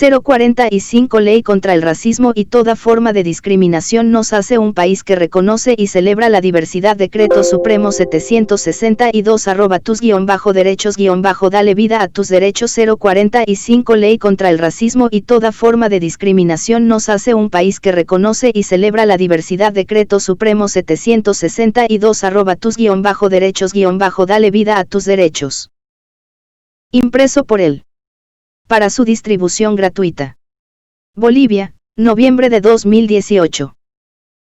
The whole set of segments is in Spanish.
045 Ley contra el racismo y toda forma de discriminación nos hace un país que reconoce y celebra la diversidad. Decreto Supremo 762 @tus-derechos- dale vida a tus derechos. 045 Ley contra el racismo y toda forma de discriminación nos hace un país que reconoce y celebra la diversidad. Decreto Supremo 762 @tus-derechos- dale vida a tus derechos. Impreso por él. Para su distribución gratuita. Bolivia, noviembre de 2018.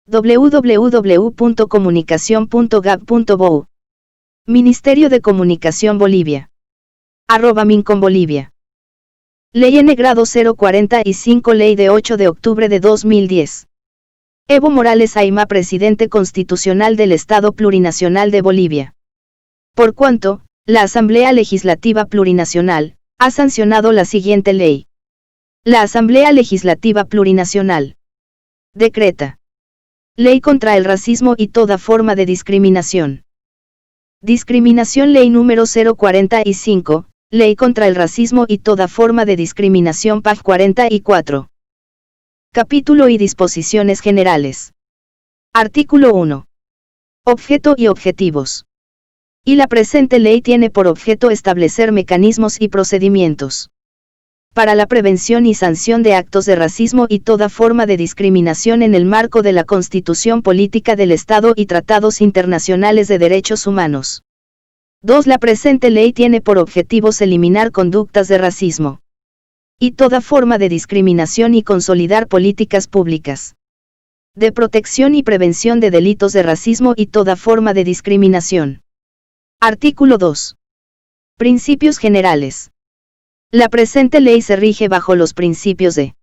www.comunicacion.gov.bo. Ministerio de Comunicación Bolivia. @minconbolivia. Ley N grado 045 Ley de 8 de octubre de 2010. Evo Morales Aima, Presidente Constitucional del Estado Plurinacional de Bolivia. Por cuanto, la Asamblea Legislativa Plurinacional ha sancionado la siguiente ley. La Asamblea Legislativa Plurinacional decreta Ley contra el racismo y toda forma de discriminación. Discriminación Ley número 045, Ley contra el racismo y toda forma de discriminación. Pág 44. Capítulo y disposiciones generales. Artículo 1. Objeto y objetivos. Y la presente ley tiene por objeto establecer mecanismos y procedimientos para la prevención y sanción de actos de racismo y toda forma de discriminación en el marco de la Constitución Política del Estado y tratados internacionales de derechos humanos. 2. La presente ley tiene por objetivos eliminar conductas de racismo y toda forma de discriminación y consolidar políticas públicas de protección y prevención de delitos de racismo y toda forma de discriminación. Artículo 2. Principios generales. La presente ley se rige bajo los principios de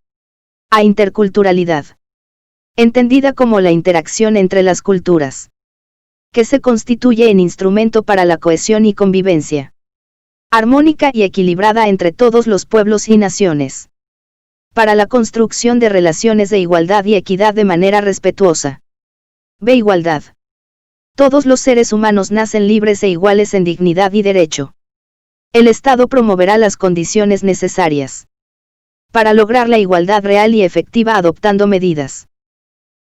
A. Interculturalidad, entendida como la interacción entre las culturas, que se constituye en instrumento para la cohesión y convivencia armónica y equilibrada entre todos los pueblos y naciones, para la construcción de relaciones de igualdad y equidad de manera respetuosa. B. Igualdad. Todos los seres humanos nacen libres e iguales en dignidad y derecho. El Estado promoverá las condiciones necesarias para lograr la igualdad real y efectiva adoptando medidas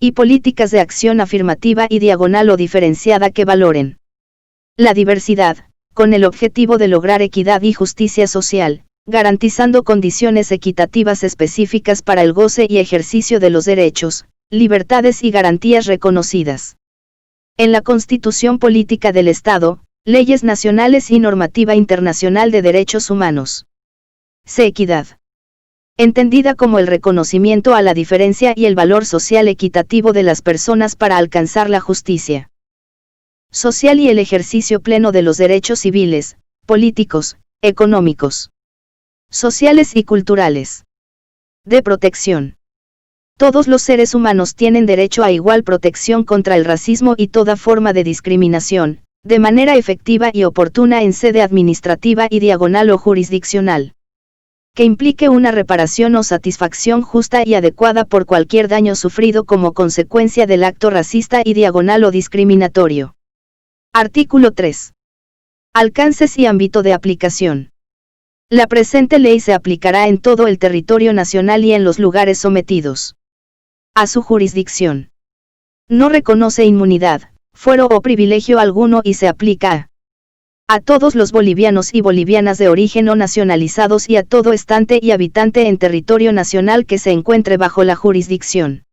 y políticas de acción afirmativa y diagonal o diferenciada que valoren la diversidad, con el objetivo de lograr equidad y justicia social, garantizando condiciones equitativas específicas para el goce y ejercicio de los derechos, libertades y garantías reconocidas en la Constitución Política del Estado, leyes nacionales y normativa internacional de derechos humanos. C. Equidad. Entendida como el reconocimiento a la diferencia y el valor social equitativo de las personas para alcanzar la justicia social y el ejercicio pleno de los derechos civiles, políticos, económicos, sociales y culturales. D. Protección. Todos los seres humanos tienen derecho a igual protección contra el racismo y toda forma de discriminación, de manera efectiva y oportuna en sede administrativa y diagonal o jurisdiccional, que implique una reparación o satisfacción justa y adecuada por cualquier daño sufrido como consecuencia del acto racista y diagonal o discriminatorio. Artículo 3. Alcances y ámbito de aplicación. La presente ley se aplicará en todo el territorio nacional y en los lugares sometidos a su jurisdicción. No reconoce inmunidad, fuero o privilegio alguno y se aplica a todos los bolivianos y bolivianas de origen o nacionalizados y a todo estante y habitante en territorio nacional que se encuentre bajo la jurisdicción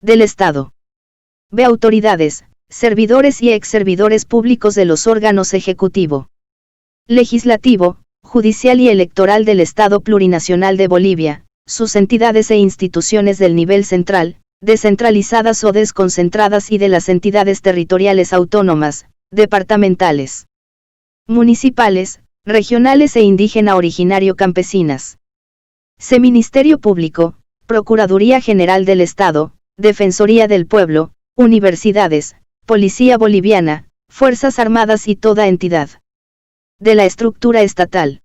del Estado. B. Autoridades, servidores y exservidores públicos de los órganos ejecutivo, legislativo, judicial y electoral del Estado Plurinacional de Bolivia, sus entidades e instituciones del nivel central, descentralizadas o desconcentradas y de las entidades territoriales autónomas, departamentales, municipales, regionales e indígena originario campesinas. C. Ministerio Público, Procuraduría General del Estado, Defensoría del Pueblo, universidades, Policía Boliviana, Fuerzas Armadas y toda entidad de la estructura estatal.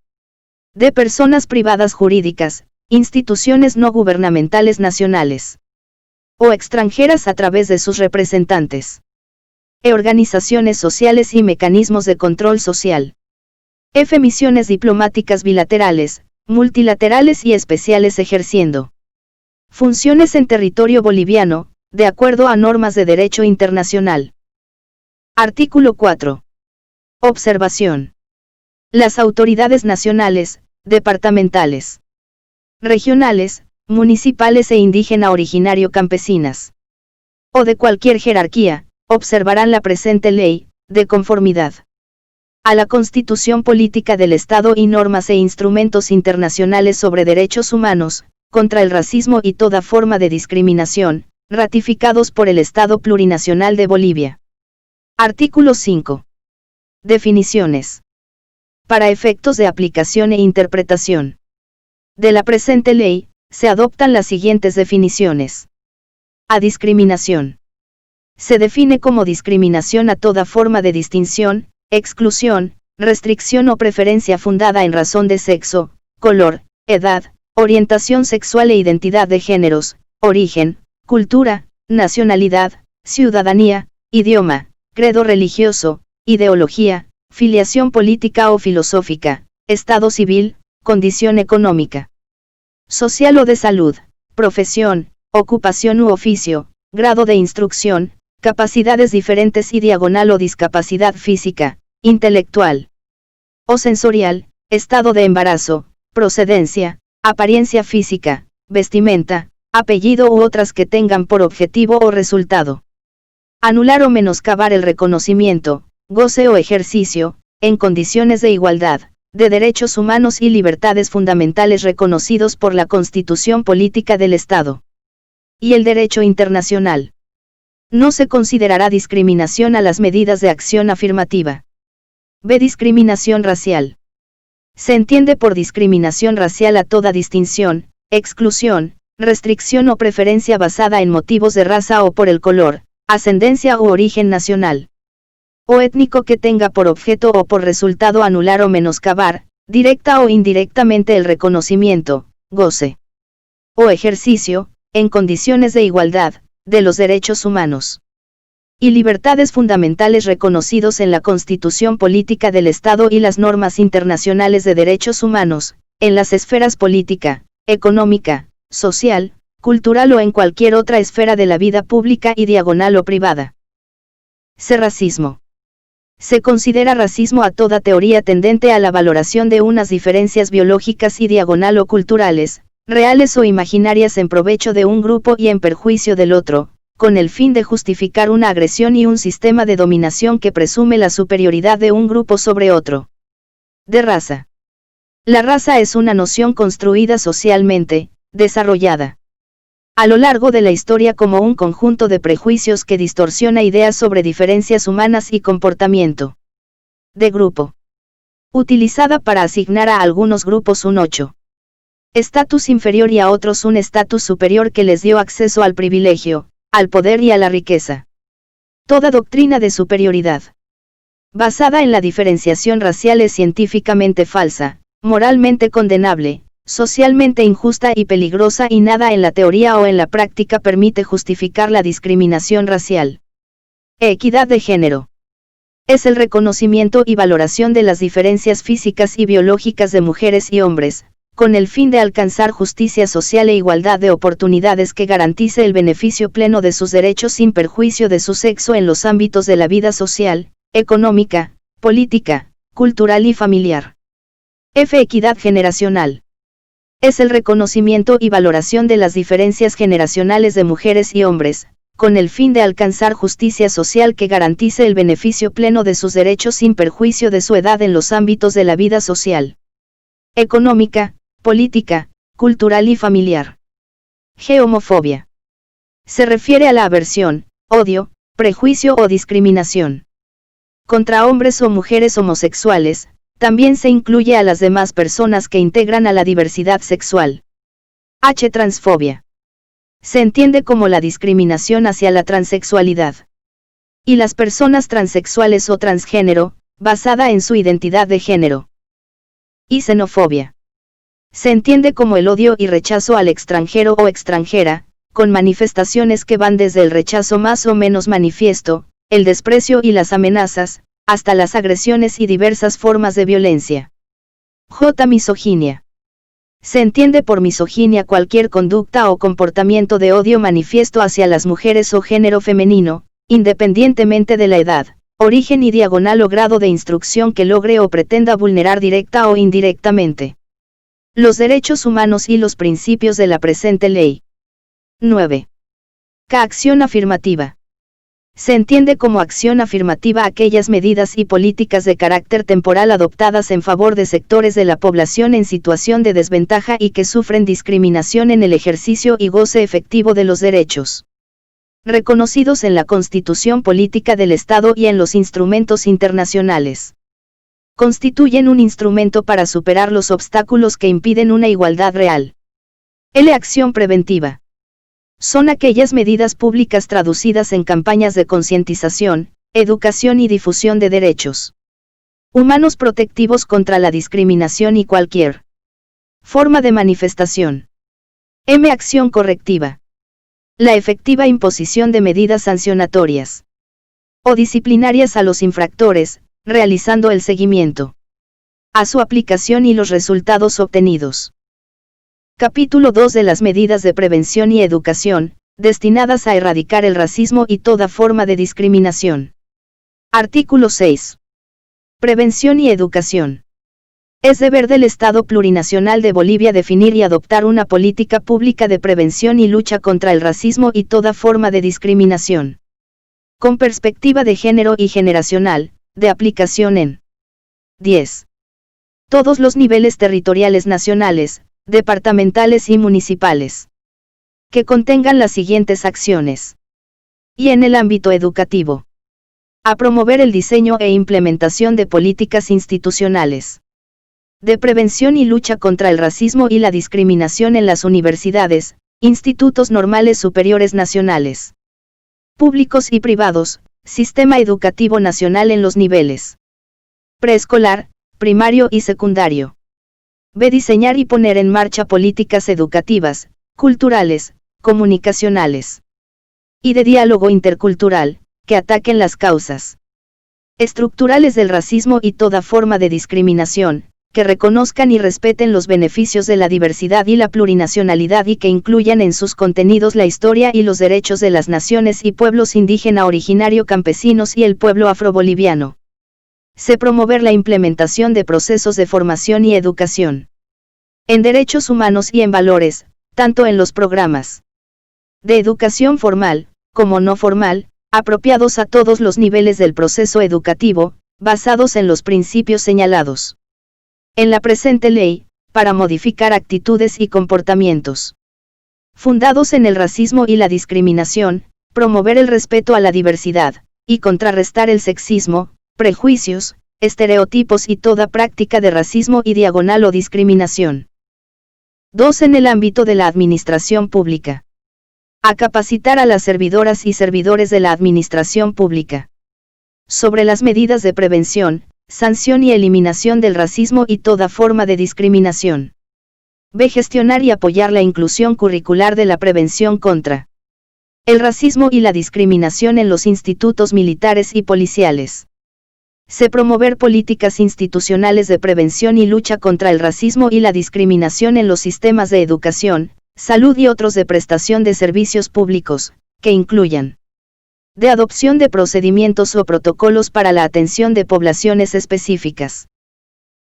D. Personas privadas jurídicas, instituciones no gubernamentales nacionales o extranjeras a través de sus representantes. E. Organizaciones sociales y mecanismos de control social. F. Misiones diplomáticas bilaterales, multilaterales y especiales ejerciendo funciones en territorio boliviano, de acuerdo a normas de derecho internacional. Artículo 4. Observación. Las autoridades nacionales, departamentales, regionales, municipales e indígena originario campesinas, o de cualquier jerarquía, observarán la presente ley, de conformidad a la Constitución Política del Estado y normas e instrumentos internacionales sobre derechos humanos, contra el racismo y toda forma de discriminación, ratificados por el Estado Plurinacional de Bolivia. Artículo 5. Definiciones. Para efectos de aplicación e interpretación de la presente ley, se adoptan las siguientes definiciones. A discriminación. Se define como discriminación a toda forma de distinción, exclusión, restricción o preferencia fundada en razón de sexo, color, edad, orientación sexual e identidad de géneros, origen, cultura, nacionalidad, ciudadanía, idioma, credo religioso, ideología, filiación política o filosófica, estado civil, condición económica, social o de salud, profesión, ocupación u oficio, grado de instrucción, capacidades diferentes y diagonal o discapacidad física, intelectual o sensorial, estado de embarazo, procedencia, apariencia física, vestimenta, apellido u otras que tengan por objetivo o resultado anular o menoscabar el reconocimiento, goce o ejercicio, en condiciones de igualdad, de derechos humanos y libertades fundamentales reconocidos por la Constitución Política del Estado y el derecho internacional. No se considerará discriminación a las medidas de acción afirmativa. B. Discriminación racial. Se entiende por discriminación racial a toda distinción, exclusión, restricción o preferencia basada en motivos de raza o por el color, ascendencia u origen nacional o étnico que tenga por objeto o por resultado anular o menoscabar, directa o indirectamente el reconocimiento, goce o ejercicio, en condiciones de igualdad, de los derechos humanos y libertades fundamentales reconocidos en la Constitución Política del Estado y las normas internacionales de derechos humanos, en las esferas política, económica, social, cultural o en cualquier otra esfera de la vida pública y diagonal o privada. C. Racismo. Se considera racismo a toda teoría tendente a la valoración de unas diferencias biológicas y diagonal o culturales, reales o imaginarias en provecho de un grupo y en perjuicio del otro, con el fin de justificar una agresión y un sistema de dominación que presume la superioridad de un grupo sobre otro. De raza. La raza es una noción construida socialmente, desarrollada a lo largo de la historia como un conjunto de prejuicios que distorsiona ideas sobre diferencias humanas y comportamiento de grupo, utilizada para asignar a algunos grupos un estatus inferior y a otros un estatus superior que les dio acceso al privilegio, al poder y a la riqueza. Toda doctrina de superioridad basada en la diferenciación racial es científicamente falsa, moralmente condenable, socialmente injusta y peligrosa y nada en la teoría o en la práctica permite justificar la discriminación racial. Equidad de género. Es el reconocimiento y valoración de las diferencias físicas y biológicas de mujeres y hombres, con el fin de alcanzar justicia social e igualdad de oportunidades que garantice el beneficio pleno de sus derechos sin perjuicio de su sexo en los ámbitos de la vida social, económica, política, cultural y familiar. F. Equidad generacional. Es el reconocimiento y valoración de las diferencias generacionales de mujeres y hombres, con el fin de alcanzar justicia social que garantice el beneficio pleno de sus derechos sin perjuicio de su edad en los ámbitos de la vida social, económica, política, cultural y familiar. G. Homofobia. Se refiere a la aversión, odio, prejuicio o discriminación contra hombres o mujeres homosexuales. También se incluye a las demás personas que integran a la diversidad sexual. H. Transfobia. Se entiende como la discriminación hacia la transexualidad y las personas transexuales o transgénero, basada en su identidad de género. Y xenofobia. Se entiende como el odio y rechazo al extranjero o extranjera, con manifestaciones que van desde el rechazo más o menos manifiesto, el desprecio y las amenazas, hasta las agresiones y diversas formas de violencia. J. Misoginia. Se entiende por misoginia cualquier conducta o comportamiento de odio manifiesto hacia las mujeres o género femenino, independientemente de la edad, origen y diagonal o grado de instrucción que logre o pretenda vulnerar directa o indirectamente los derechos humanos y los principios de la presente ley. 9. K. Acción afirmativa. Se entiende como acción afirmativa aquellas medidas y políticas de carácter temporal adoptadas en favor de sectores de la población en situación de desventaja y que sufren discriminación en el ejercicio y goce efectivo de los derechos reconocidos en la Constitución Política del Estado y en los instrumentos internacionales. Constituyen un instrumento para superar los obstáculos que impiden una igualdad real. L. Acción preventiva. Son aquellas medidas públicas traducidas en campañas de concientización, educación y difusión de derechos humanos protectivos contra la discriminación y cualquier forma de manifestación. M. Acción correctiva. La efectiva imposición de medidas sancionatorias o disciplinarias a los infractores, realizando el seguimiento a su aplicación y los resultados obtenidos. Capítulo 2 de las medidas de prevención y educación, destinadas a erradicar el racismo y toda forma de discriminación. Artículo 6. Prevención y educación. Es deber del Estado Plurinacional de Bolivia definir y adoptar una política pública de prevención y lucha contra el racismo y toda forma de discriminación, con perspectiva de género y generacional, de aplicación en 10. Todos los niveles territoriales nacionales, departamentales y municipales, que contengan las siguientes acciones. Y en el ámbito educativo, a promover el diseño e implementación de políticas institucionales de prevención y lucha contra el racismo y la discriminación en las universidades, institutos normales superiores nacionales, públicos y privados, sistema educativo nacional en los niveles preescolar, primario y secundario. B. Diseñar y poner en marcha políticas educativas, culturales, comunicacionales y de diálogo intercultural, que ataquen las causas estructurales del racismo y toda forma de discriminación, que reconozcan y respeten los beneficios de la diversidad y la plurinacionalidad y que incluyan en sus contenidos la historia y los derechos de las naciones y pueblos indígena originario campesinos y el pueblo afroboliviano. C. Promover la implementación de procesos de formación y educación en derechos humanos y en valores, tanto en los programas de educación formal, como no formal, apropiados a todos los niveles del proceso educativo, basados en los principios señalados en la presente ley, para modificar actitudes y comportamientos fundados en el racismo y la discriminación, promover el respeto a la diversidad, y contrarrestar el sexismo, prejuicios, estereotipos y toda práctica de racismo y diagonal o discriminación. 2. En el ámbito de la administración pública. A capacitar a las servidoras y servidores de la administración pública sobre las medidas de prevención, sanción y eliminación del racismo y toda forma de discriminación. B. Gestionar y apoyar la inclusión curricular de la prevención contra el racismo y la discriminación en los institutos militares y policiales. C. Promover políticas institucionales de prevención y lucha contra el racismo y la discriminación en los sistemas de educación, salud y otros de prestación de servicios públicos, que incluyan de adopción de procedimientos o protocolos para la atención de poblaciones específicas.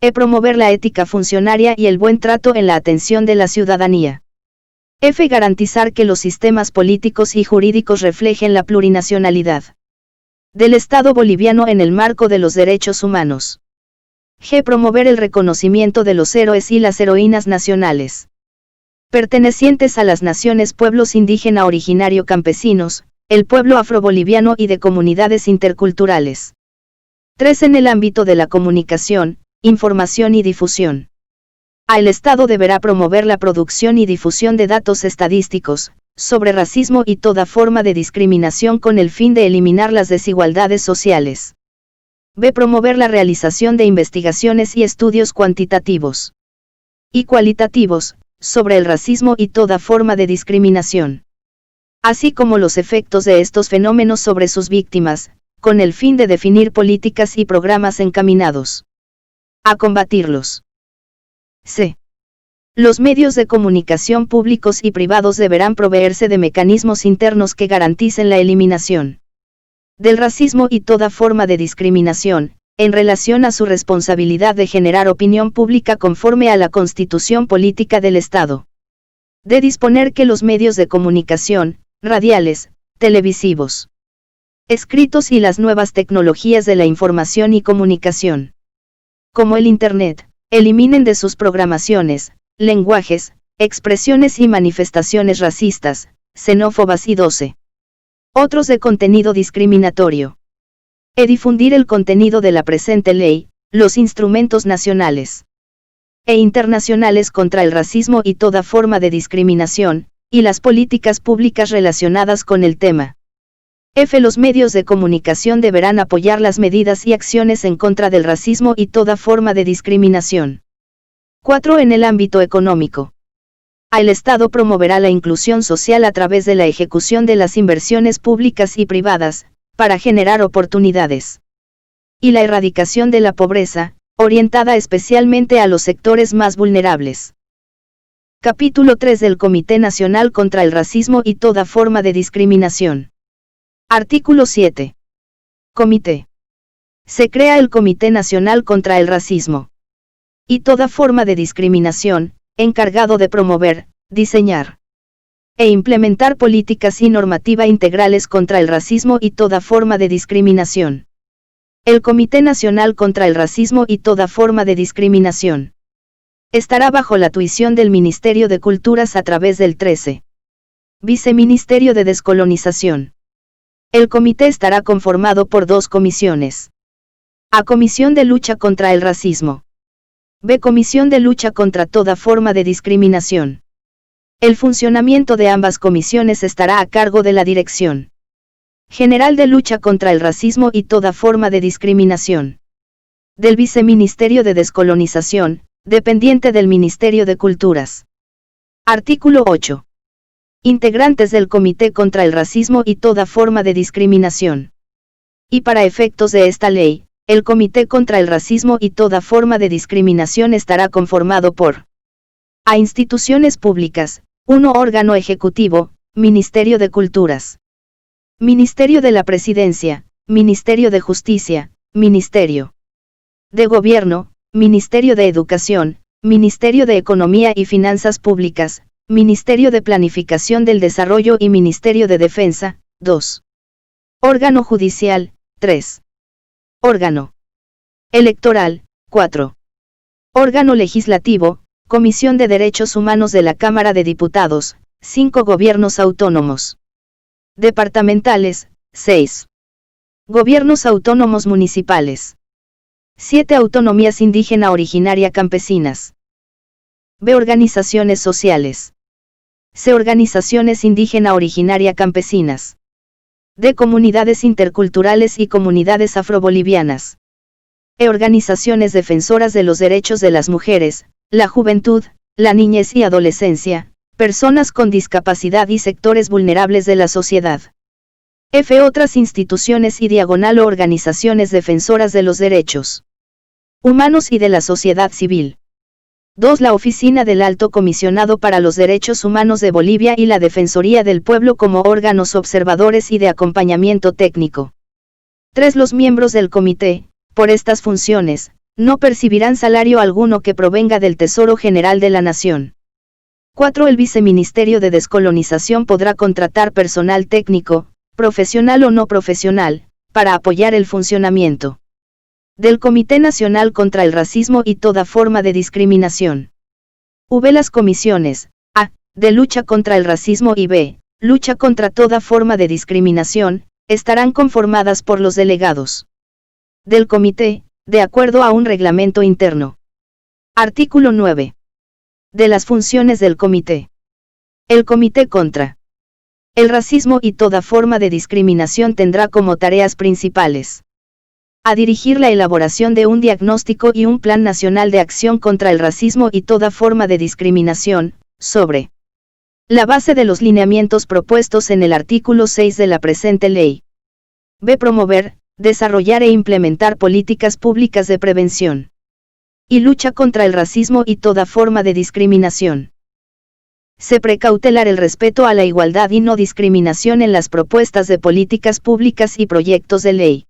E. Promover la ética funcionaria y el buen trato en la atención de la ciudadanía. F. Garantizar que los sistemas políticos y jurídicos reflejen la plurinacionalidad del Estado boliviano en el marco de los derechos humanos. G. Promover el reconocimiento de los héroes y las heroínas nacionales pertenecientes a las naciones pueblos indígena originario campesinos, el pueblo afroboliviano y de comunidades interculturales. 3. En el ámbito de la comunicación, información y difusión. A. El Estado deberá promover la producción y difusión de datos estadísticos sobre racismo y toda forma de discriminación con el fin de eliminar las desigualdades sociales. B. Promover la realización de investigaciones y estudios cuantitativos y cualitativos sobre el racismo y toda forma de discriminación, así como los efectos de estos fenómenos sobre sus víctimas, con el fin de definir políticas y programas encaminados a combatirlos. C. Los medios de comunicación públicos y privados deberán proveerse de mecanismos internos que garanticen la eliminación del racismo y toda forma de discriminación, en relación a su responsabilidad de generar opinión pública conforme a la Constitución Política del Estado. De disponer que los medios de comunicación, radiales, televisivos, escritos y las nuevas tecnologías de la información y comunicación, como el Internet, eliminen de sus programaciones, lenguajes, expresiones y manifestaciones racistas, xenófobas y 12. Otros de contenido discriminatorio. E difundir el contenido de la presente ley, los instrumentos nacionales e internacionales contra el racismo y toda forma de discriminación, y las políticas públicas relacionadas con el tema. F. Los medios de comunicación deberán apoyar las medidas y acciones en contra del racismo y toda forma de discriminación. 4. En el ámbito económico. A. El Estado promoverá la inclusión social a través de la ejecución de las inversiones públicas y privadas, para generar oportunidades. Y la erradicación de la pobreza, orientada especialmente a los sectores más vulnerables. Capítulo 3 del Comité Nacional contra el Racismo y toda forma de discriminación. Artículo 7. Comité. Se crea el Comité Nacional contra el Racismo y toda forma de discriminación, encargado de promover, diseñar e implementar políticas y normativa integrales contra el racismo y toda forma de discriminación. El Comité Nacional contra el Racismo y toda forma de discriminación estará bajo la tuición del Ministerio de Culturas a través del 13. Viceministerio de Descolonización. El comité estará conformado por 2 comisiones. A. Comisión de Lucha contra el Racismo. B. Comisión de Lucha contra toda forma de discriminación. El funcionamiento de ambas comisiones estará a cargo de la Dirección General de Lucha contra el Racismo y toda forma de discriminación del Viceministerio de Descolonización, dependiente del Ministerio de Culturas. Artículo 8. Integrantes del Comité contra el Racismo y toda forma de discriminación. Y para efectos de esta ley, el Comité contra el Racismo y toda forma de discriminación estará conformado por A. Instituciones públicas, 1. Órgano ejecutivo, Ministerio de Culturas. Ministerio de la Presidencia, Ministerio de Justicia, Ministerio de Gobierno, Ministerio de Educación, Ministerio de Economía y Finanzas Públicas, Ministerio de Planificación del Desarrollo y Ministerio de Defensa, 2. Órgano Judicial, 3. Órgano Electoral, 4. Órgano Legislativo, Comisión de Derechos Humanos de la Cámara de Diputados, 5. Gobiernos autónomos departamentales, 6. Gobiernos autónomos municipales. 7. Autonomías indígena originaria campesinas. B. Organizaciones sociales. C. Organizaciones indígena originaria campesinas. D. Comunidades interculturales y comunidades afrobolivianas. E. Organizaciones defensoras de los derechos de las mujeres, la juventud, la niñez y adolescencia, personas con discapacidad y sectores vulnerables de la sociedad. F. Otras instituciones y diagonal o organizaciones defensoras de los derechos humanos y de la sociedad civil. 2. La Oficina del Alto Comisionado para los Derechos Humanos de Bolivia y la Defensoría del Pueblo como órganos observadores y de acompañamiento técnico. 3. Los miembros del comité, por estas funciones, no percibirán salario alguno que provenga del Tesoro General de la Nación. 4. El Viceministerio de Descolonización podrá contratar personal técnico, profesional o no profesional, para apoyar el funcionamiento del Comité Nacional contra el Racismo y toda forma de discriminación. V. Las comisiones, A. de lucha contra el racismo y B. lucha contra toda forma de discriminación, estarán conformadas por los delegados del comité, de acuerdo a un reglamento interno. Artículo 9. De las funciones del comité. El Comité contra el Racismo y toda forma de discriminación tendrá como tareas principales: a dirigir la elaboración de un diagnóstico y un plan nacional de acción contra el racismo y toda forma de discriminación, sobre la base de los lineamientos propuestos en el artículo 6 de la presente ley. B. Promover, desarrollar e implementar políticas públicas de prevención y lucha contra el racismo y toda forma de discriminación. C. Precautelar el respeto a la igualdad y no discriminación en las propuestas de políticas públicas y proyectos de ley.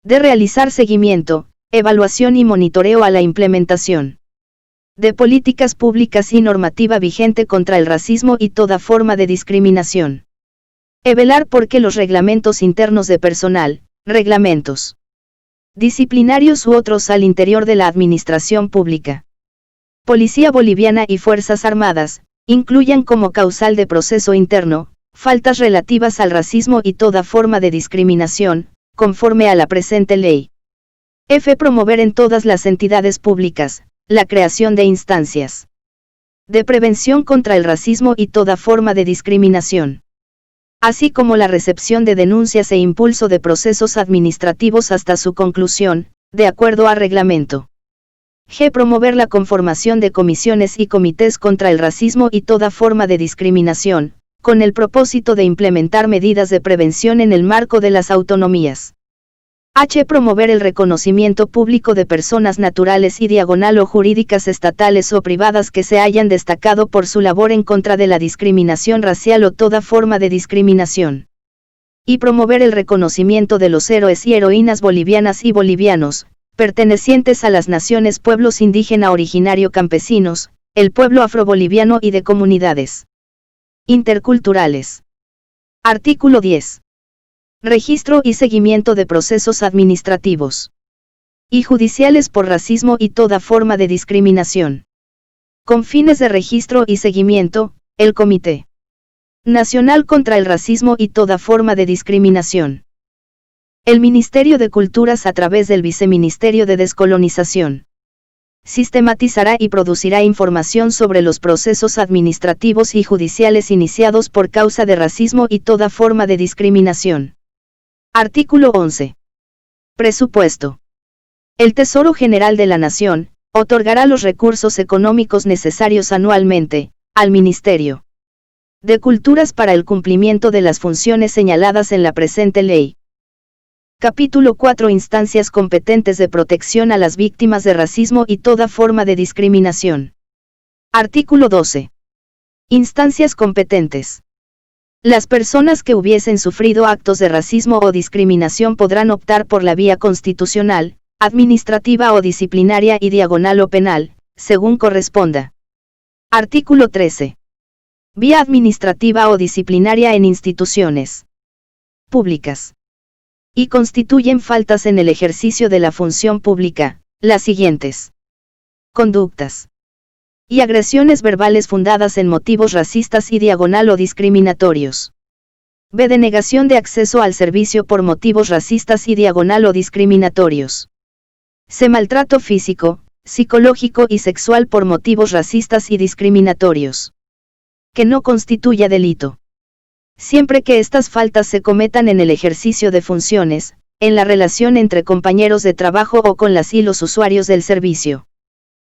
D. Realizar seguimiento, evaluación y monitoreo a la implementación de políticas públicas y normativa vigente contra el racismo y toda forma de discriminación. E. Velar porque los reglamentos internos de personal, reglamentos disciplinarios u otros al interior de la administración pública, Policía Boliviana y Fuerzas Armadas, incluyan como causal de proceso interno, faltas relativas al racismo y toda forma de discriminación, conforme a la presente ley. F. Promover en todas las entidades públicas, la creación de instancias de prevención contra el racismo y toda forma de discriminación, así como la recepción de denuncias e impulso de procesos administrativos hasta su conclusión, de acuerdo a reglamento. G. Promover la conformación de comisiones y comités contra el racismo y toda forma de discriminación, con el propósito de implementar medidas de prevención en el marco de las autonomías. H. Promover el reconocimiento público de personas naturales y diagonal o jurídicas estatales o privadas que se hayan destacado por su labor en contra de la discriminación racial o toda forma de discriminación. Y promover el reconocimiento de los héroes y heroínas bolivianas y bolivianos, pertenecientes a las naciones pueblos indígena originario campesinos, el pueblo afroboliviano y de comunidades interculturales. Artículo 10. Registro y seguimiento de procesos administrativos y judiciales por racismo y toda forma de discriminación. Con fines de registro y seguimiento, el Comité Nacional contra el Racismo y toda forma de discriminación. El Ministerio de Culturas a través del Viceministerio de Descolonización sistematizará y producirá información sobre los procesos administrativos y judiciales iniciados por causa de racismo y toda forma de discriminación. Artículo 11. Presupuesto. El Tesoro General de la Nación otorgará los recursos económicos necesarios anualmente al Ministerio de Culturas para el cumplimiento de las funciones señaladas en la presente ley. Capítulo 4. Instancias competentes de protección a las víctimas de racismo y toda forma de discriminación. Artículo 12. Instancias competentes. Las personas que hubiesen sufrido actos de racismo o discriminación podrán optar por la vía constitucional, administrativa o disciplinaria y diagonal o penal, según corresponda. Artículo 13. Vía administrativa o disciplinaria en instituciones públicas. Y constituyen faltas en el ejercicio de la función pública, las siguientes: conductas y agresiones verbales fundadas en motivos racistas y diagonal o discriminatorios. B. Denegación de acceso al servicio por motivos racistas y diagonal o discriminatorios. C. Maltrato físico, psicológico y sexual por motivos racistas y discriminatorios, que no constituya delito, siempre que estas faltas se cometan en el ejercicio de funciones, en la relación entre compañeros de trabajo o con las y los usuarios del servicio.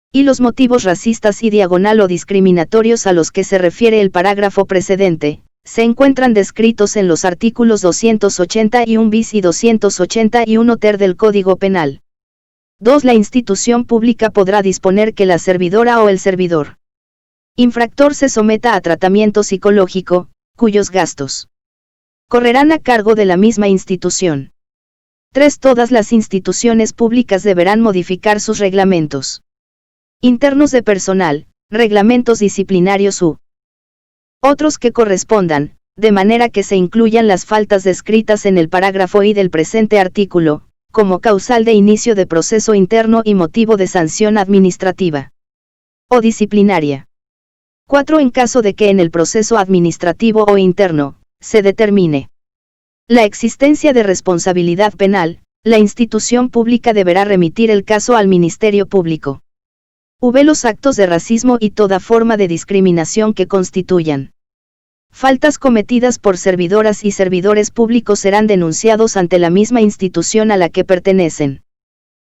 Y los motivos racistas y diagonal o discriminatorios a los que se refiere el parágrafo precedente, se encuentran descritos en los artículos 281 bis y 281 ter del Código Penal. 2. La institución pública podrá disponer que la servidora o el servidor infractor se someta a tratamiento psicológico, cuyos gastos correrán a cargo de la misma institución. 3. Todas las instituciones públicas deberán modificar sus reglamentos internos de personal, reglamentos disciplinarios u otros que correspondan, de manera que se incluyan las faltas descritas en el parágrafo I del presente artículo, como causal de inicio de proceso interno y motivo de sanción administrativa o disciplinaria. 4. En caso de que en el proceso administrativo o interno, se determine la existencia de responsabilidad penal, la institución pública deberá remitir el caso al Ministerio Público. V. Los actos de racismo y toda forma de discriminación que constituyan faltas cometidas por servidoras y servidores públicos serán denunciados ante la misma institución a la que pertenecen,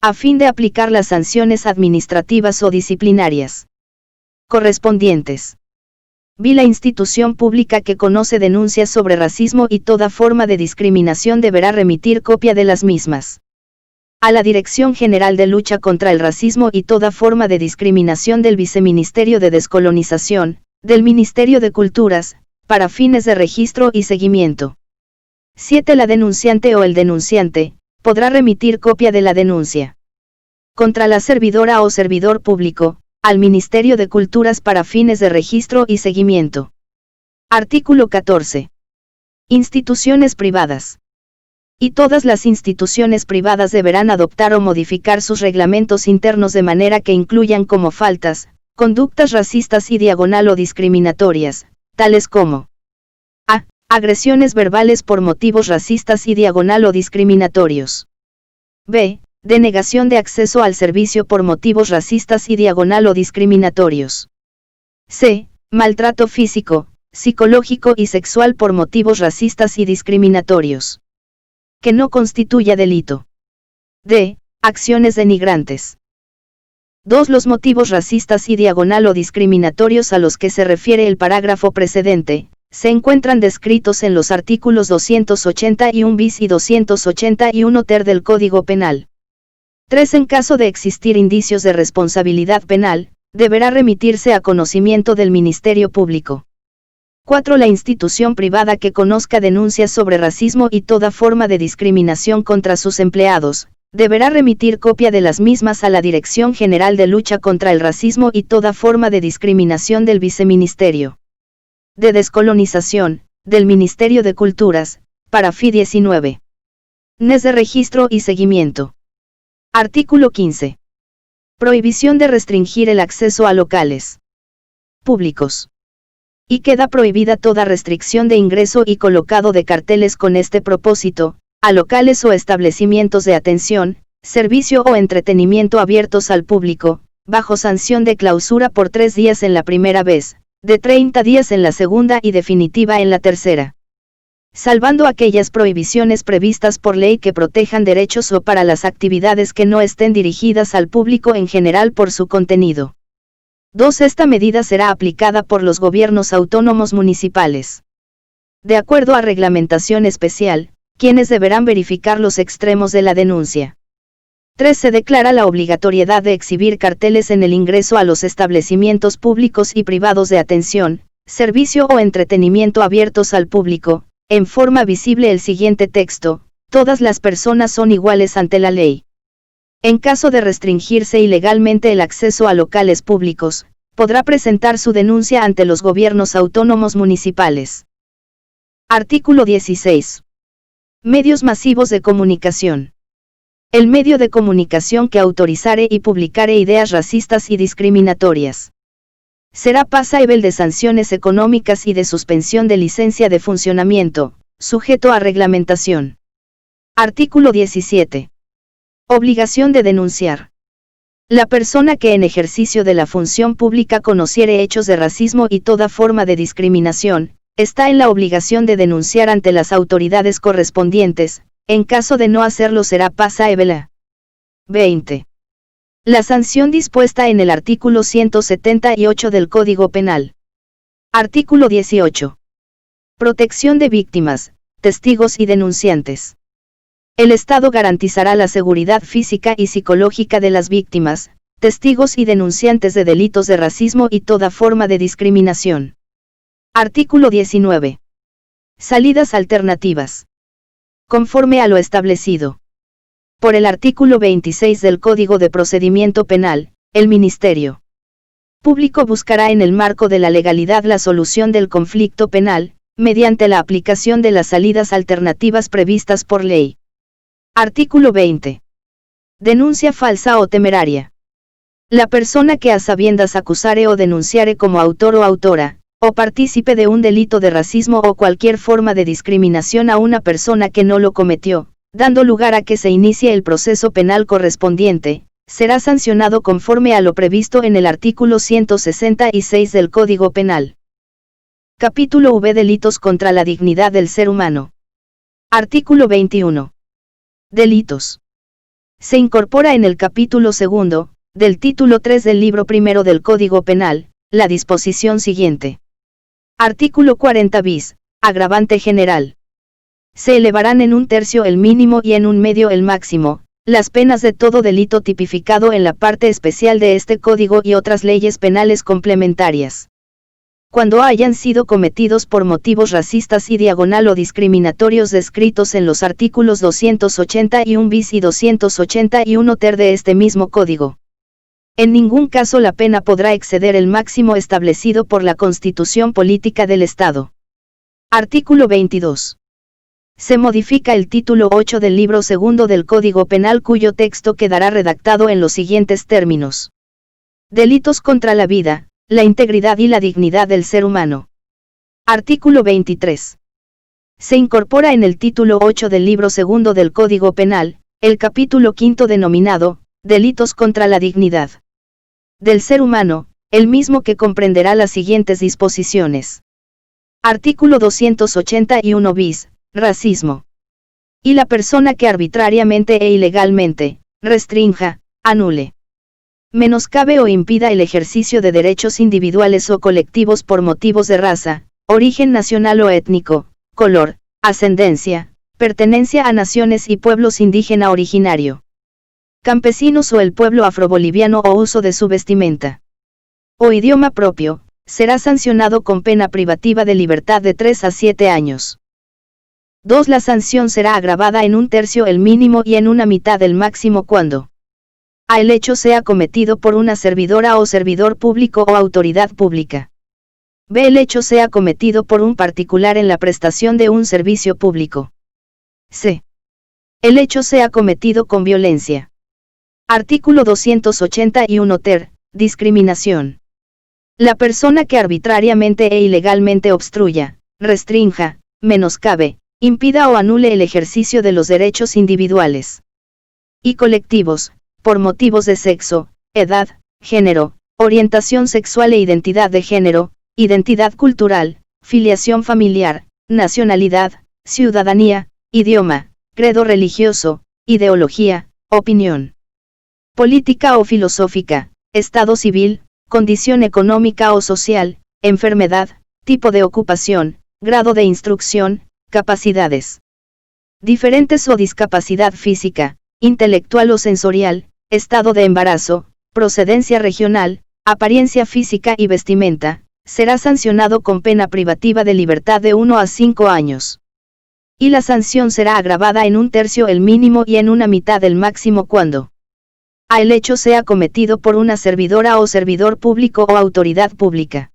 a fin de aplicar las sanciones administrativas o disciplinarias correspondientes. B. La institución pública que conoce denuncias sobre racismo y toda forma de discriminación deberá remitir copia de las mismas a la Dirección General de Lucha contra el Racismo y toda forma de discriminación del Viceministerio de Descolonización, del Ministerio de Culturas, para fines de registro y seguimiento. 7. La denunciante o el denunciante podrá remitir copia de la denuncia contra la servidora o servidor público, al Ministerio de Culturas para fines de registro y seguimiento. Artículo 14. Instituciones privadas. Y todas las instituciones privadas deberán adoptar o modificar sus reglamentos internos de manera que incluyan como faltas, conductas racistas y diagonal o discriminatorias, tales como a. Agresiones verbales por motivos racistas y diagonal o discriminatorios. b. Denegación de acceso al servicio por motivos racistas y diagonal o discriminatorios. c. Maltrato físico, psicológico y sexual por motivos racistas y discriminatorios, que no constituya delito. d. Acciones denigrantes. 2. Los motivos racistas y diagonal o discriminatorios a los que se refiere el parágrafo precedente, se encuentran descritos en los artículos 281 bis y 281 ter del Código Penal. 3. En caso de existir indicios de responsabilidad penal, deberá remitirse a conocimiento del Ministerio Público. 4. La institución privada que conozca denuncias sobre racismo y toda forma de discriminación contra sus empleados, deberá remitir copia de las mismas a la Dirección General de Lucha contra el Racismo y toda forma de discriminación del Viceministerio de Descolonización, del Ministerio de Culturas, para FY 19. NES de registro y seguimiento. Artículo 15. Prohibición de restringir el acceso a locales públicos. Y queda prohibida toda restricción de ingreso y colocado de carteles con este propósito, a locales o establecimientos de atención, servicio o entretenimiento abiertos al público, bajo sanción de clausura por 3 días en la primera vez, de 30 días en la segunda y definitiva en la tercera. Salvando aquellas prohibiciones previstas por ley que protejan derechos o para las actividades que no estén dirigidas al público en general por su contenido. 2. Esta medida será aplicada por los gobiernos autónomos municipales, de acuerdo a reglamentación especial, quienes deberán verificar los extremos de la denuncia. 3. Se declara la obligatoriedad de exhibir carteles en el ingreso a los establecimientos públicos y privados de atención, servicio o entretenimiento abiertos al público, en forma visible el siguiente texto: todas las personas son iguales ante la ley. En caso de restringirse ilegalmente el acceso a locales públicos, podrá presentar su denuncia ante los gobiernos autónomos municipales. Artículo 16. Medios masivos de comunicación. El medio de comunicación que autorizare y publicare ideas racistas y discriminatorias será pasable de sanciones económicas y de suspensión de licencia de funcionamiento, sujeto a reglamentación. Artículo 17. Obligación de denunciar. La persona que en ejercicio de la función pública conociere hechos de racismo y toda forma de discriminación, está en la obligación de denunciar ante las autoridades correspondientes. En caso de no hacerlo será pasable a 20. La sanción dispuesta en el artículo 178 del Código Penal. Artículo 18. Protección de víctimas, testigos y denunciantes. El Estado garantizará la seguridad física y psicológica de las víctimas, testigos y denunciantes de delitos de racismo y toda forma de discriminación. Artículo 19. Salidas alternativas. Conforme a lo establecido por el artículo 26 del Código de Procedimiento Penal, el Ministerio Público buscará en el marco de la legalidad la solución del conflicto penal, mediante la aplicación de las salidas alternativas previstas por ley. Artículo 20. Denuncia falsa o temeraria. La persona que a sabiendas acusare o denunciare como autor o autora, o partícipe de un delito de racismo o cualquier forma de discriminación a una persona que no lo cometió, dando lugar a que se inicie el proceso penal correspondiente, será sancionado conforme a lo previsto en el artículo 166 del Código Penal. Capítulo V. Delitos contra la dignidad del ser humano. Artículo 21. Delitos. Se incorpora en el capítulo 2, del título 3 del libro 1 del Código Penal, la disposición siguiente. Artículo 40 bis, agravante general. Se elevarán en 1/3 el mínimo y en 1/2 el máximo, las penas de todo delito tipificado en la parte especial de este Código y otras leyes penales complementarias, cuando hayan sido cometidos por motivos racistas y diagonal o discriminatorios descritos en los artículos 281 bis y 281 ter de este mismo Código. En ningún caso la pena podrá exceder el máximo establecido por la Constitución Política del Estado. Artículo 22. Se modifica el título 8 del libro segundo del Código Penal cuyo texto quedará redactado en los siguientes términos. Delitos contra la vida, la integridad y la dignidad del ser humano. Artículo 23. Se incorpora en el título 8 del libro segundo del Código Penal, el capítulo quinto denominado, Delitos contra la dignidad del ser humano, el mismo que comprenderá las siguientes disposiciones. Artículo 281 bis, racismo. Y la persona que arbitrariamente e ilegalmente, restrinja, anule, menoscabe o impida el ejercicio de derechos individuales o colectivos por motivos de raza, origen nacional o étnico, color, ascendencia, pertenencia a naciones y pueblos indígena originario, campesinos o el pueblo afroboliviano o uso de su vestimenta o idioma propio, será sancionado con pena privativa de libertad de 3 a 7 años. 2. La sanción será agravada en 1/3 el mínimo y en 1/2 el máximo cuando a. el hecho sea cometido por una servidora o servidor público o autoridad pública. b. el hecho sea cometido por un particular en la prestación de un servicio público. c. el hecho sea cometido con violencia. Artículo 281 ter, discriminación. La persona que arbitrariamente e ilegalmente obstruya, restrinja, menoscabe, impida o anule el ejercicio de los derechos individuales y colectivos, por motivos de sexo, edad, género, orientación sexual e identidad de género, identidad cultural, filiación familiar, nacionalidad, ciudadanía, idioma, credo religioso, ideología, opinión política o filosófica, estado civil, condición económica o social, enfermedad, tipo de ocupación, grado de instrucción, capacidades diferentes o discapacidad física, intelectual o sensorial, estado de embarazo, procedencia regional, apariencia física y vestimenta, será sancionado con pena privativa de libertad de 1 a 5 años. Y la sanción será agravada en 1/3 el mínimo y en 1/2 el máximo cuando a. el hecho sea cometido por una servidora o servidor público o autoridad pública.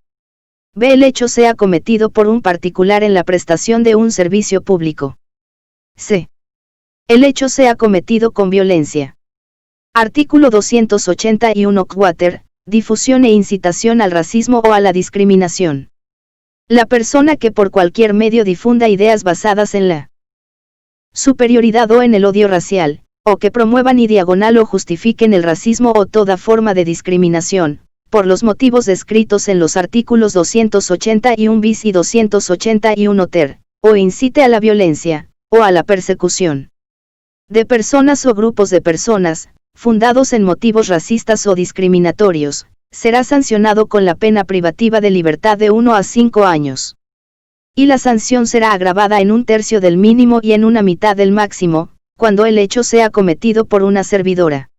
b. el hecho sea cometido por un particular en la prestación de un servicio público. c. el hecho sea cometido con violencia. Artículo 281 quater, difusión e incitación al racismo o a la discriminación. La persona que por cualquier medio difunda ideas basadas en la superioridad o en el odio racial, o que promuevan y diagonal o justifiquen el racismo o toda forma de discriminación, por los motivos descritos en los artículos 281 bis y 281 ter, o incite a la violencia, o a la persecución de personas o grupos de personas, fundados en motivos racistas o discriminatorios, será sancionado con la pena privativa de libertad de 1 a 5 años. Y la sanción será agravada en 1/3 del mínimo y en 1/2 del máximo, cuando el hecho sea cometido por una servidora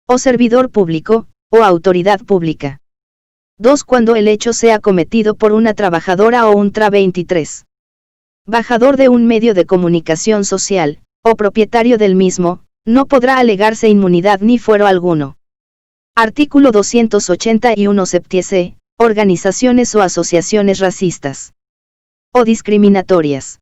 o servidor público, o autoridad pública. 2. Cuando el hecho sea cometido por una trabajadora o un tra-23. Bajador de un medio de comunicación social, o propietario del mismo, no podrá alegarse inmunidad ni fuero alguno. Artículo 281 septiese, organizaciones o asociaciones racistas o discriminatorias.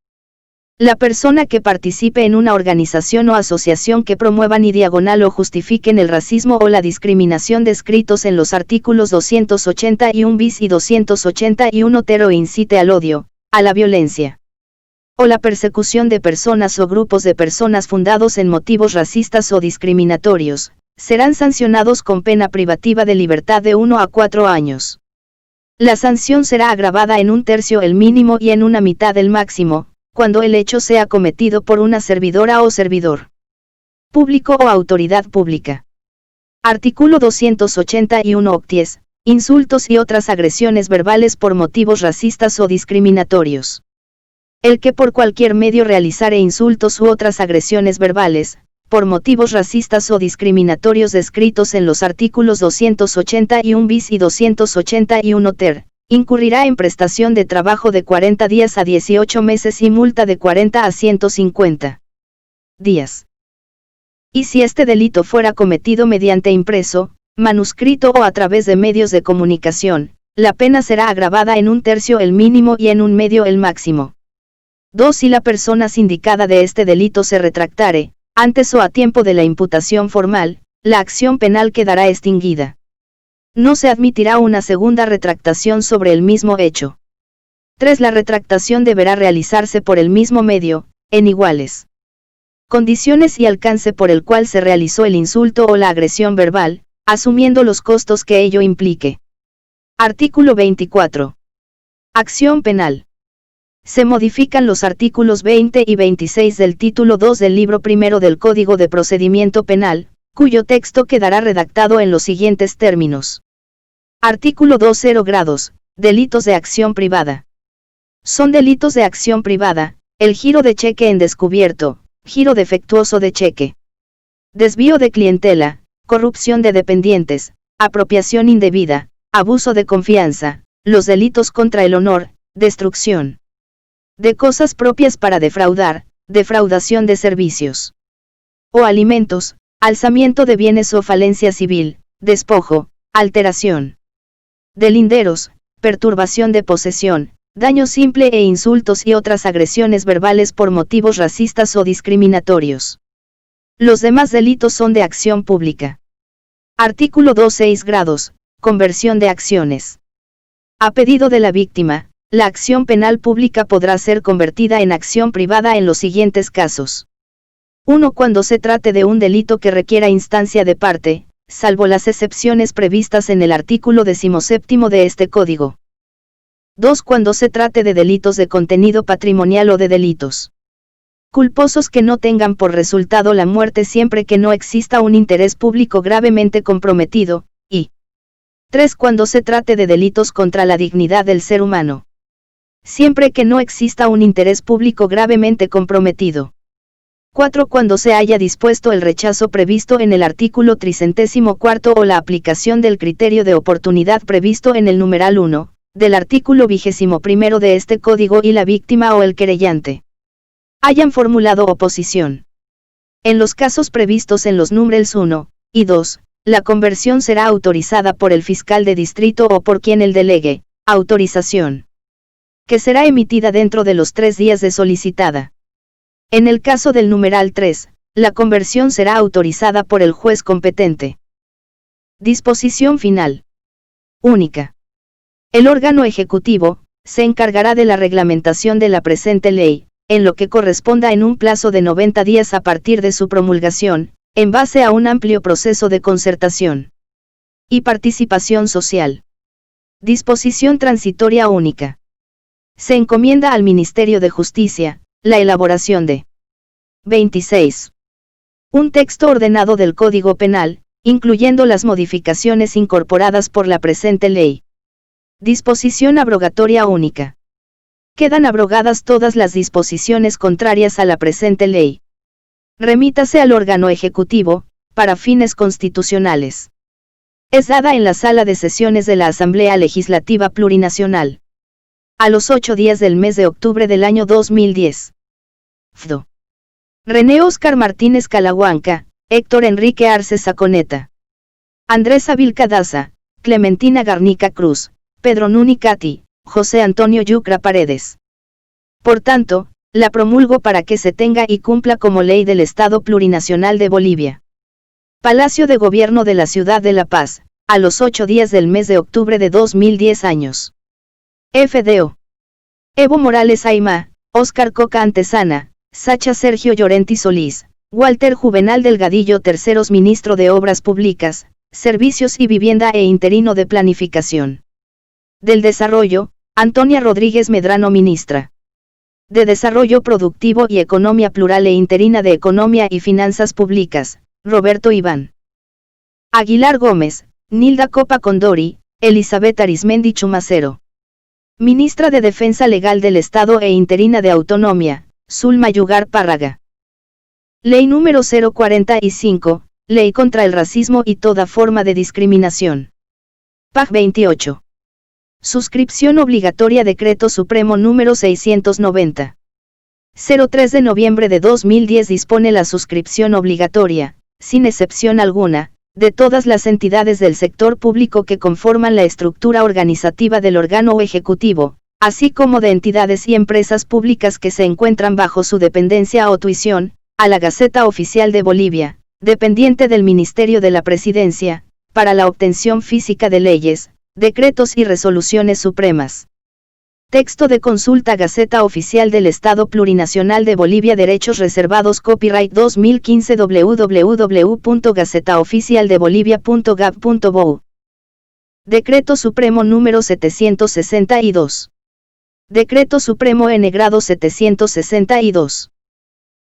La persona que participe en una organización o asociación que promuevan y diagonal o justifiquen el racismo o la discriminación descritos en los artículos 281 bis y 281 ter o incite al odio, a la violencia o la persecución de personas o grupos de personas fundados en motivos racistas o discriminatorios, serán sancionados con pena privativa de libertad de 1 a 4 años. La sanción será agravada en 1/3 el mínimo y en 1/2 el máximo, cuando el hecho sea cometido por una servidora o servidor público o autoridad pública. Artículo 281 octies, insultos y otras agresiones verbales por motivos racistas o discriminatorios. El que por cualquier medio realizare insultos u otras agresiones verbales, por motivos racistas o discriminatorios descritos en los artículos 281 bis y 281 ter, incurrirá en prestación de trabajo de 40 días a 18 meses y multa de 40 a 150 días. Y si este delito fuera cometido mediante impreso, manuscrito o a través de medios de comunicación, la pena será agravada en 1/3 el mínimo y en 1/2 el máximo. 2. Si la persona sindicada de este delito se retractare, antes o a tiempo de la imputación formal, la acción penal quedará extinguida. No se admitirá una segunda retractación sobre el mismo hecho. 3. La retractación deberá realizarse por el mismo medio, en iguales condiciones y alcance por el cual se realizó el insulto o la agresión verbal, asumiendo los costos que ello implique. Artículo 24. Acción penal. Se modifican los artículos 20 y 26 del título 2 del libro primero del Código de Procedimiento Penal, cuyo texto quedará redactado en los siguientes términos. Artículo 2. Grados, delitos de acción privada. Son delitos de acción privada, el giro de cheque en descubierto, giro defectuoso de cheque, desvío de clientela, corrupción de dependientes, apropiación indebida, abuso de confianza, los delitos contra el honor, destrucción de cosas propias para defraudar, defraudación de servicios o alimentos, alzamiento de bienes o falencia civil, despojo, alteración de linderos, perturbación de posesión, daño simple e insultos y otras agresiones verbales por motivos racistas o discriminatorios. Los demás delitos son de acción pública. Artículo 2. Grados, conversión de acciones. A pedido de la víctima, la acción penal pública podrá ser convertida en acción privada en los siguientes casos. 1. Cuando se trate de un delito que requiera instancia de parte, salvo las excepciones previstas en el artículo 17 de este Código. 2. Cuando se trate de delitos de contenido patrimonial o de delitos culposos que no tengan por resultado la muerte siempre que no exista un interés público gravemente comprometido, y 3. Cuando se trate de delitos contra la dignidad del ser humano, siempre que no exista un interés público gravemente comprometido. 4. Cuando se haya dispuesto el rechazo previsto en el artículo 34 o la aplicación del criterio de oportunidad previsto en el numeral 1, del artículo 21 de este Código y la víctima o el querellante hayan formulado oposición. En los casos previstos en los números 1 y 2, la conversión será autorizada por el fiscal de distrito o por quien el delegue, autorización que será emitida dentro de los 3 días de solicitada. En el caso del numeral 3, la conversión será autorizada por el juez competente. Disposición final. Única. El órgano ejecutivo se encargará de la reglamentación de la presente ley, en lo que corresponda en un plazo de 90 días a partir de su promulgación, en base a un amplio proceso de concertación y participación social. Disposición transitoria única. Se encomienda al Ministerio de Justicia la elaboración de 26. Un texto ordenado del Código Penal, incluyendo las modificaciones incorporadas por la presente ley. Disposición abrogatoria única. Quedan abrogadas todas las disposiciones contrarias a la presente ley. Remítase al órgano ejecutivo, para fines constitucionales. Es dada en la Sala de Sesiones de la Asamblea Legislativa Plurinacional. A los 8 días del mes de octubre del año 2010. FDO. René Óscar Martínez Calahuanca, Héctor Enrique Arce Saconeta. Andrés Avilca Daza, Clementina Garnica Cruz, Pedro Nuni Cati, José Antonio Yucra Paredes. Por tanto, la promulgo para que se tenga y cumpla como ley del Estado Plurinacional de Bolivia. Palacio de Gobierno de la Ciudad de La Paz, a los 8 días del mes de octubre de 2010 años. FDO. Evo Morales Aymá, Óscar Coca Antesana, Sacha Sergio Llorenti Solís, Walter Juvenal Delgadillo Terceros Ministro de Obras Públicas, Servicios y Vivienda e Interino de Planificación. Del Desarrollo, Antonia Rodríguez Medrano Ministra. De Desarrollo Productivo y Economía Plural e Interina de Economía y Finanzas Públicas, Roberto Iván Aguilar Gómez, Nilda Copa Condori, Elizabeth Arizmendi Chumacero. Ministra de Defensa Legal del Estado e interina de Autonomía, Zulma Yugar Párraga. Ley número 045, Ley contra el racismo y toda forma de discriminación. Pag 28. Suscripción obligatoria Decreto Supremo número 690. 03 de noviembre de 2010 dispone la suscripción obligatoria, sin excepción alguna, de todas las entidades del sector público que conforman la estructura organizativa del órgano ejecutivo, así como de entidades y empresas públicas que se encuentran bajo su dependencia o tuición, a la Gaceta Oficial de Bolivia, dependiente del Ministerio de la Presidencia, para la obtención física de leyes, decretos y resoluciones supremas. Texto de consulta Gaceta Oficial del Estado Plurinacional de Bolivia. Derechos reservados. Copyright 2015 www.gacetaoficialdebolivia.gov.bo. Decreto Supremo número 762. Decreto Supremo N grado 762.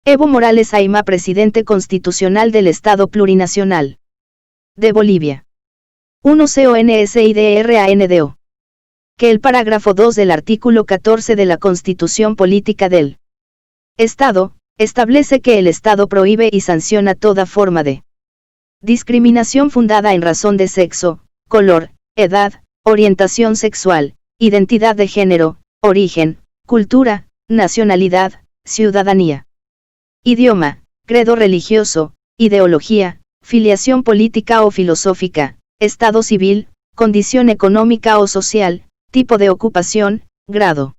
Evo Morales Aima, Presidente Constitucional del Estado Plurinacional de Bolivia. 1 CONSIDRANDO. Que el parágrafo 2 del artículo 14 de la Constitución Política del Estado, establece que el Estado prohíbe y sanciona toda forma de discriminación fundada en razón de sexo, color, edad, orientación sexual, identidad de género, origen, cultura, nacionalidad, ciudadanía, idioma, credo religioso, ideología, filiación política o filosófica, estado civil, condición económica o social, tipo de ocupación, grado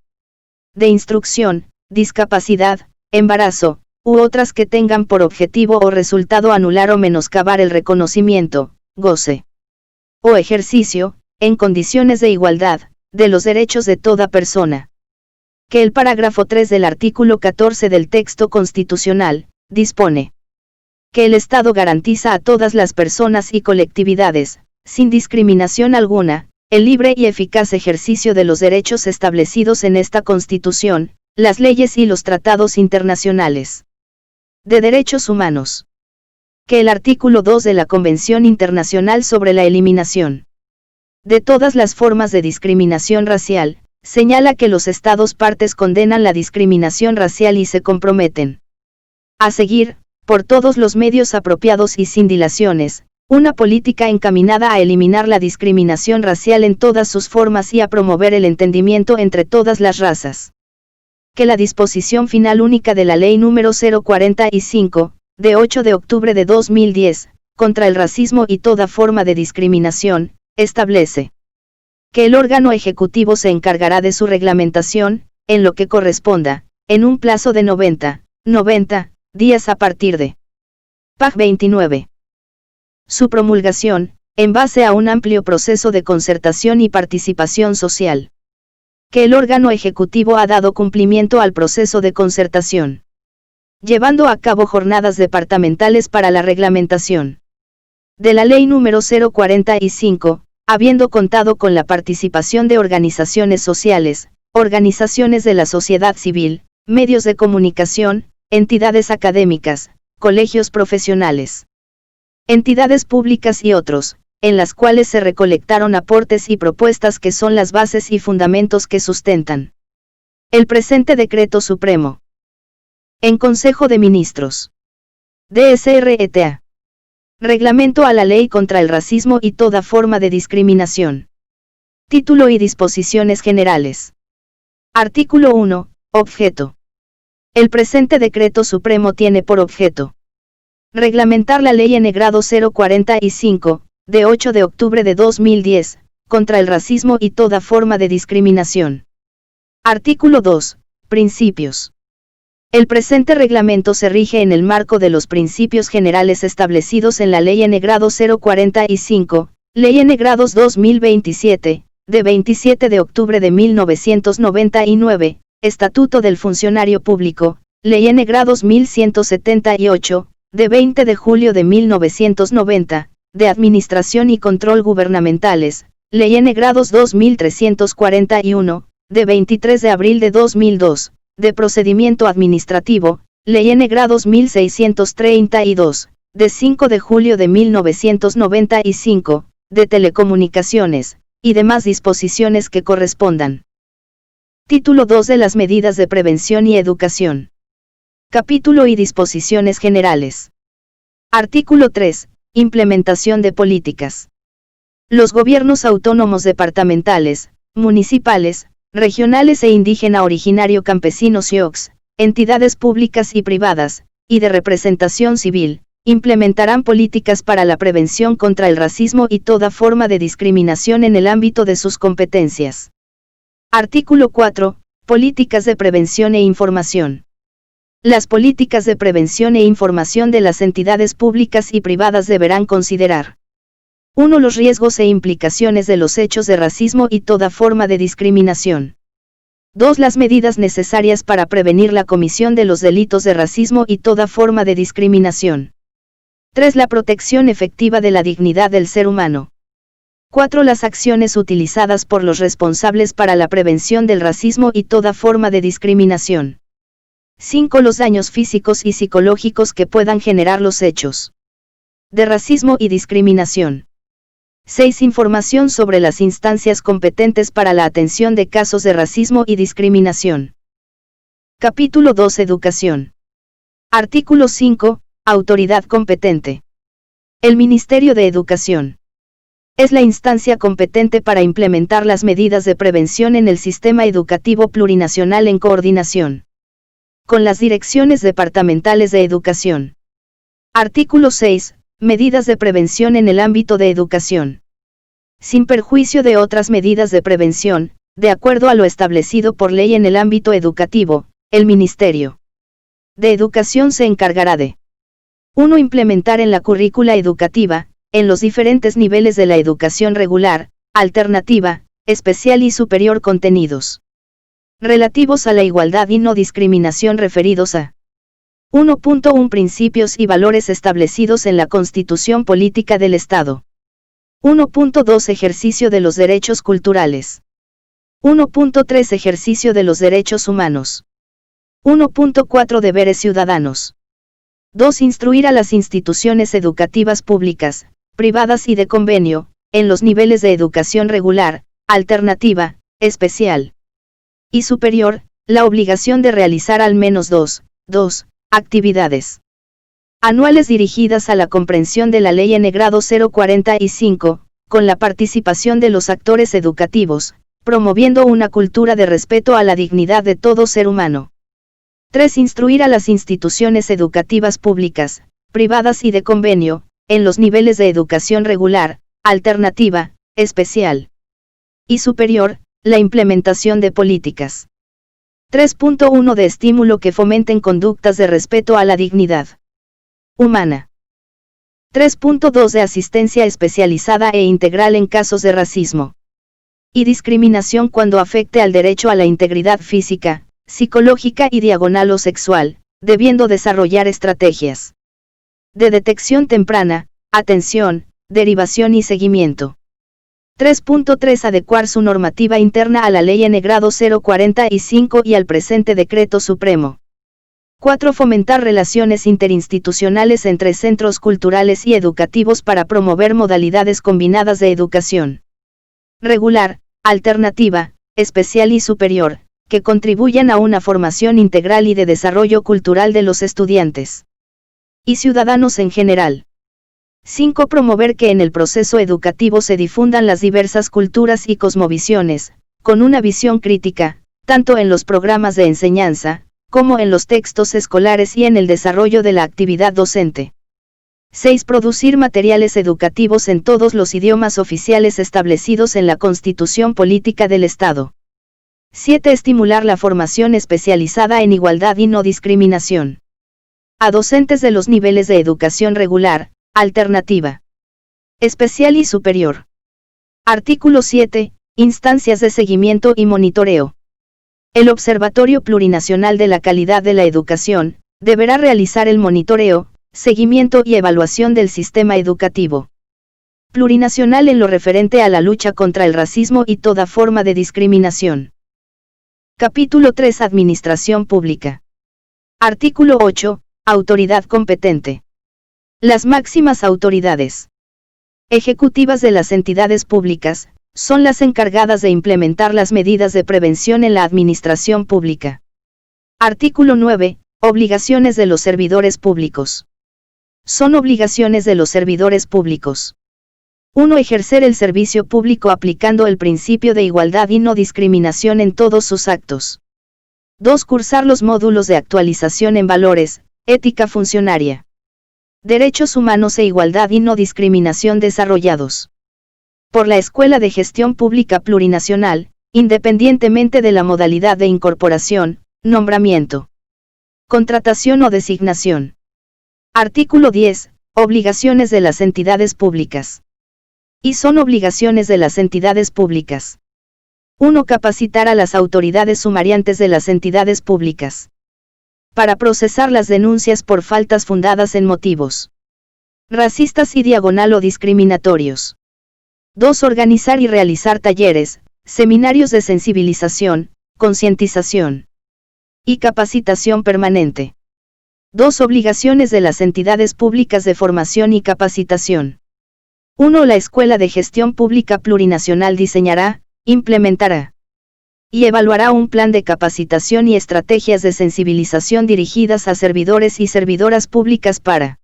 de instrucción, discapacidad, embarazo, u otras que tengan por objetivo o resultado anular o menoscabar el reconocimiento, goce o ejercicio, en condiciones de igualdad, de los derechos de toda persona. Que el parágrafo 3 del artículo 14 del texto constitucional, dispone que el Estado garantiza a todas las personas y colectividades, sin discriminación alguna, el libre y eficaz ejercicio de los derechos establecidos en esta Constitución, las leyes y los tratados internacionales de derechos humanos. Que el artículo 2 de la Convención Internacional sobre la Eliminación de todas las formas de discriminación racial, señala que los Estados partes condenan la discriminación racial y se comprometen a seguir, por todos los medios apropiados y sin dilaciones, una política encaminada a eliminar la discriminación racial en todas sus formas y a promover el entendimiento entre todas las razas. Que la disposición final única de la Ley número 045, de 8 de octubre de 2010, contra el racismo y toda forma de discriminación, establece que el órgano ejecutivo se encargará de su reglamentación, en lo que corresponda, en un plazo de 90 días a partir de Pag 29. Su promulgación, en base a un amplio proceso de concertación y participación social. Que el órgano ejecutivo ha dado cumplimiento al proceso de concertación, llevando a cabo jornadas departamentales para la reglamentación de la Ley número 045, habiendo contado con la participación de organizaciones sociales, organizaciones de la sociedad civil, medios de comunicación, entidades académicas, colegios profesionales, entidades públicas y otros, en las cuales se recolectaron aportes y propuestas que son las bases y fundamentos que sustentan el presente Decreto Supremo. En Consejo de Ministros. DSRETA. Reglamento a la Ley contra el racismo y toda forma de discriminación. Título y disposiciones generales. Artículo 1. Objeto. El presente Decreto Supremo tiene por objeto reglamentar la Ley N grado 045, de 8 de octubre de 2010, contra el racismo y toda forma de discriminación. Artículo 2. Principios. El presente reglamento se rige en el marco de los principios generales establecidos en la Ley N grado 045, Ley N grados 2027, de 27 de octubre de 1999, Estatuto del Funcionario Público, Ley N grados 1178, de 20 de julio de 1990, de Administración y Control Gubernamentales, Ley N grados 2341, de 23 de abril de 2002, de Procedimiento Administrativo, Ley N grados 1632, de 5 de julio de 1995, de Telecomunicaciones, y demás disposiciones que correspondan. Título 2 de las medidas de prevención y educación. Capítulo y disposiciones generales. Artículo 3. Implementación de políticas. Los gobiernos autónomos departamentales, municipales, regionales e indígena originario campesinos (IOCS), entidades públicas y privadas, y de representación civil, implementarán políticas para la prevención contra el racismo y toda forma de discriminación en el ámbito de sus competencias. Artículo 4. Políticas de prevención e información. Las políticas de prevención e información de las entidades públicas y privadas deberán considerar: 1. Los riesgos e implicaciones de los hechos de racismo y toda forma de discriminación. 2. Las medidas necesarias para prevenir la comisión de los delitos de racismo y toda forma de discriminación. 3. La protección efectiva de la dignidad del ser humano. 4. Las acciones utilizadas por los responsables para la prevención del racismo y toda forma de discriminación. 5. Los daños físicos y psicológicos que puedan generar los hechos de racismo y discriminación. 6. Información sobre las instancias competentes para la atención de casos de racismo y discriminación. Capítulo 2. Educación. Artículo 5. Autoridad competente. El Ministerio de Educación es la instancia competente para implementar las medidas de prevención en el sistema educativo plurinacional en coordinación con las direcciones departamentales de educación. Artículo 6. Medidas de prevención en el ámbito de educación. Sin perjuicio de otras medidas de prevención, de acuerdo a lo establecido por ley en el ámbito educativo, el Ministerio de Educación se encargará de: 1. Implementar en la currícula educativa, en los diferentes niveles de la educación regular, alternativa, especial y superior contenidos relativos a la igualdad y no discriminación referidos a 1.1 Principios y valores establecidos en la Constitución Política del Estado. 1.2 Ejercicio de los derechos culturales. 1.3 Ejercicio de los derechos humanos. 1.4 Deberes ciudadanos. 2. Instruir a las instituciones educativas públicas, privadas y de convenio, en los niveles de educación regular, alternativa, especial y superior, la obligación de realizar al menos 2 actividades anuales dirigidas a la comprensión de la ley N grado 045, con la participación de los actores educativos, promoviendo una cultura de respeto a la dignidad de todo ser humano. 3. Instruir a las instituciones educativas públicas, privadas y de convenio, en los niveles de educación regular, alternativa, especial y superior, la implementación de políticas 3.1 de estímulo que fomenten conductas de respeto a la dignidad humana. 3.2 de asistencia especializada e integral en casos de racismo y discriminación cuando afecte al derecho a la integridad física, psicológica y diagonal o sexual, debiendo desarrollar estrategias de detección temprana, atención, derivación y seguimiento. 3.3 Adecuar su normativa interna a la ley N grado 045 y al presente decreto supremo. 4. Fomentar relaciones interinstitucionales entre centros culturales y educativos para promover modalidades combinadas de educación regular, alternativa, especial y superior, que contribuyan a una formación integral y de desarrollo cultural de los estudiantes y ciudadanos en general. 5. Promover que en el proceso educativo se difundan las diversas culturas y cosmovisiones, con una visión crítica, tanto en los programas de enseñanza, como en los textos escolares y en el desarrollo de la actividad docente. 6. Producir materiales educativos en todos los idiomas oficiales establecidos en la Constitución Política del Estado. 7. Estimular la formación especializada en igualdad y no discriminación a docentes de los niveles de educación regular, alternativa, especial y superior. Artículo 7. Instancias de seguimiento y monitoreo. El Observatorio Plurinacional de la Calidad de la Educación deberá realizar el monitoreo, seguimiento y evaluación del sistema educativo plurinacional en lo referente a la lucha contra el racismo y toda forma de discriminación. Capítulo 3. Administración Pública. Artículo 8. Autoridad competente. Las máximas autoridades ejecutivas de las entidades públicas son las encargadas de implementar las medidas de prevención en la administración pública. Artículo 9. Obligaciones de los servidores públicos. Son obligaciones de los servidores públicos. 1. Ejercer el servicio público aplicando el principio de igualdad y no discriminación en todos sus actos. 2. Cursar los módulos de actualización en valores, ética funcionaria, derechos humanos e igualdad y no discriminación desarrollados por la Escuela de Gestión Pública Plurinacional, independientemente de la modalidad de incorporación, nombramiento, contratación o designación. Artículo 10. Obligaciones de las entidades públicas. Y son obligaciones de las entidades públicas. 1. Capacitar a las autoridades sumariantes de las entidades públicas para procesar las denuncias por faltas fundadas en motivos racistas y diagonal o discriminatorios. 2. Organizar y realizar talleres, seminarios de sensibilización, concientización y capacitación permanente. 2. Obligaciones de las entidades públicas de formación y capacitación. 1. La Escuela de Gestión Pública Plurinacional diseñará, implementará y evaluará un plan de capacitación y estrategias de sensibilización dirigidas a servidores y servidoras públicas para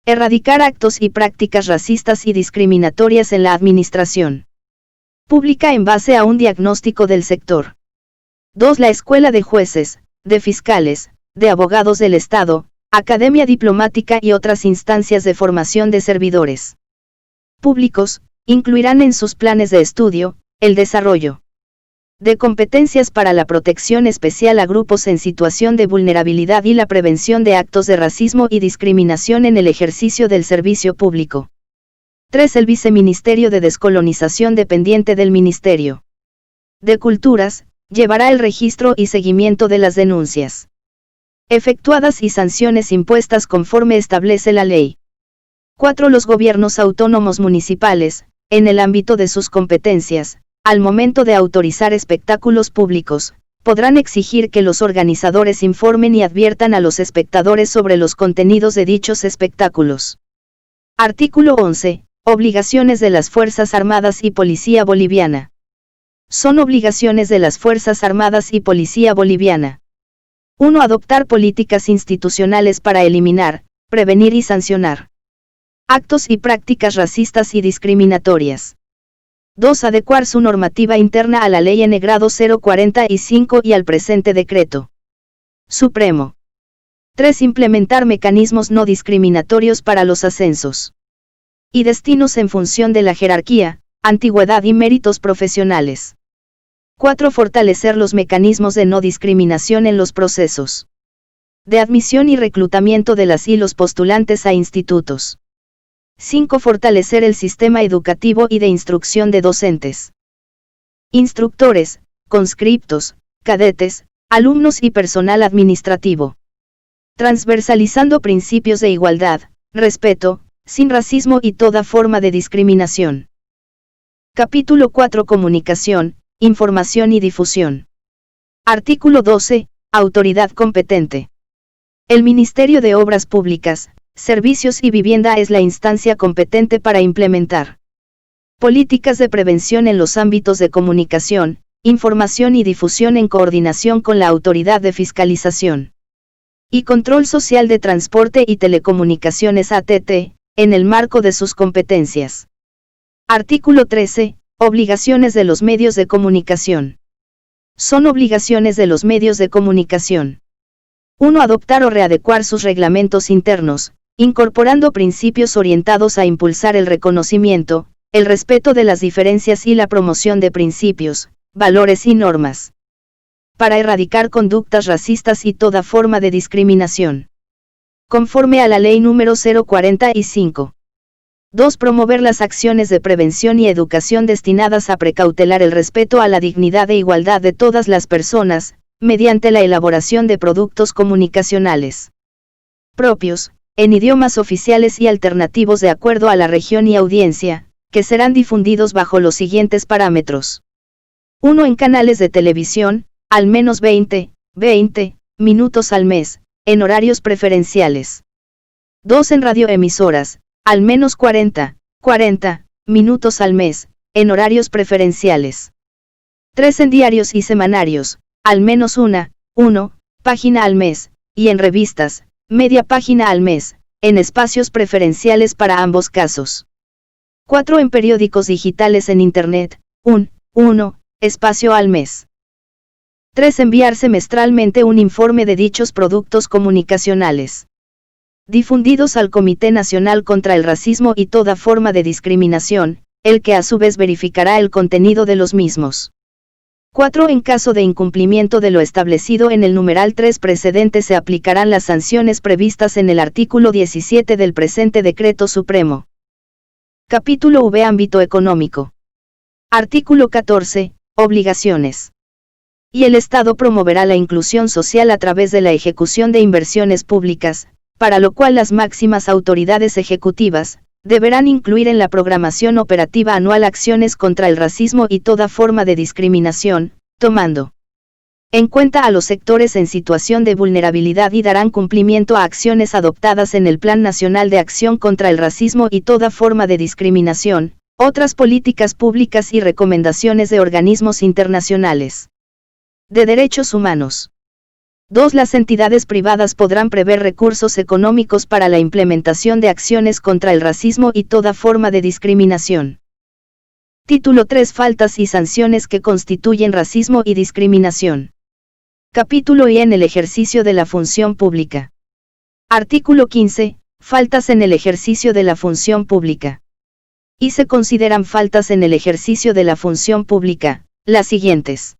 erradicar actos y prácticas racistas y discriminatorias en la administración pública en base a un diagnóstico del sector. 2. La Escuela de Jueces, de Fiscales, de Abogados del Estado, Academia Diplomática y otras instancias de formación de servidores públicos, incluirán en sus planes de estudio, el desarrollo de competencias para la protección especial a grupos en situación de vulnerabilidad y la prevención de actos de racismo y discriminación en el ejercicio del servicio público. 3. El Viceministerio de Descolonización dependiente del Ministerio de Culturas, llevará el registro y seguimiento de las denuncias efectuadas y sanciones impuestas conforme establece la ley. 4. Los gobiernos autónomos municipales, en el ámbito de sus competencias, al momento de autorizar espectáculos públicos, podrán exigir que los organizadores informen y adviertan a los espectadores sobre los contenidos de dichos espectáculos. Artículo 11. Obligaciones de las Fuerzas Armadas y Policía Boliviana. Son obligaciones de las Fuerzas Armadas y Policía Boliviana. 1. Adoptar políticas institucionales para eliminar, prevenir y sancionar actos y prácticas racistas y discriminatorias. 2. Adecuar su normativa interna a la Ley N. grado 045 y al presente Decreto Supremo. 3. Implementar mecanismos no discriminatorios para los ascensos y destinos en función de la jerarquía, antigüedad y méritos profesionales. 4. Fortalecer los mecanismos de no discriminación en los procesos de admisión y reclutamiento de las y los postulantes a institutos. 5. Fortalecer el sistema educativo y de instrucción de docentes, instructores, conscriptos, cadetes, alumnos y personal administrativo, transversalizando principios de igualdad, respeto, sin racismo y toda forma de discriminación. Capítulo 4. Comunicación, información y difusión. Artículo 12. Autoridad competente. El Ministerio de Obras Públicas, Servicios y Vivienda es la instancia competente para implementar políticas de prevención en los ámbitos de comunicación, información y difusión en coordinación con la Autoridad de Fiscalización y Control Social de Transporte y Telecomunicaciones ATT, en el marco de sus competencias. Artículo 13. Obligaciones de los medios de comunicación. Son obligaciones de los medios de comunicación. 1. Adoptar o readecuar sus reglamentos internos, incorporando principios orientados a impulsar el reconocimiento, el respeto de las diferencias y la promoción de principios, valores y normas, para erradicar conductas racistas y toda forma de discriminación, conforme a la Ley número 045. 2. Promover las acciones de prevención y educación destinadas a precautelar el respeto a la dignidad e igualdad de todas las personas, mediante la elaboración de productos comunicacionales propios, en idiomas oficiales y alternativos de acuerdo a la región y audiencia, que serán difundidos bajo los siguientes parámetros. 1. En canales de televisión, al menos 20 minutos al mes, en horarios preferenciales. 2. En radioemisoras, al menos 40 minutos al mes, en horarios preferenciales. 3 en diarios y semanarios, al menos 1 página al mes, y en revistas, media página al mes, en espacios preferenciales para ambos casos. 4 en periódicos digitales en Internet, 1 espacio al mes. 3 enviar semestralmente un informe de dichos productos comunicacionales, difundidos al Comité Nacional contra el Racismo y toda forma de discriminación, el que a su vez verificará el contenido de los mismos. 4 en caso de incumplimiento de lo establecido en el numeral 3 precedente se aplicarán las sanciones previstas en el artículo 17 del presente Decreto Supremo. Capítulo V. Ámbito económico. Artículo 14. Obligaciones. Y el Estado promoverá la inclusión social a través de la ejecución de inversiones públicas, para lo cual las máximas autoridades ejecutivas deberán incluir en la programación operativa anual acciones contra el racismo y toda forma de discriminación, tomando en cuenta a los sectores en situación de vulnerabilidad y darán cumplimiento a acciones adoptadas en el Plan Nacional de Acción contra el Racismo y toda forma de discriminación, otras políticas públicas y recomendaciones de organismos internacionales de derechos humanos. 2. Las entidades privadas podrán prever recursos económicos para la implementación de acciones contra el racismo y toda forma de discriminación. Título 3. Faltas y sanciones que constituyen racismo y discriminación. Capítulo I. En el ejercicio de la función pública. Artículo 15. Faltas en el ejercicio de la función pública. Y se consideran faltas en el ejercicio de la función pública, las siguientes.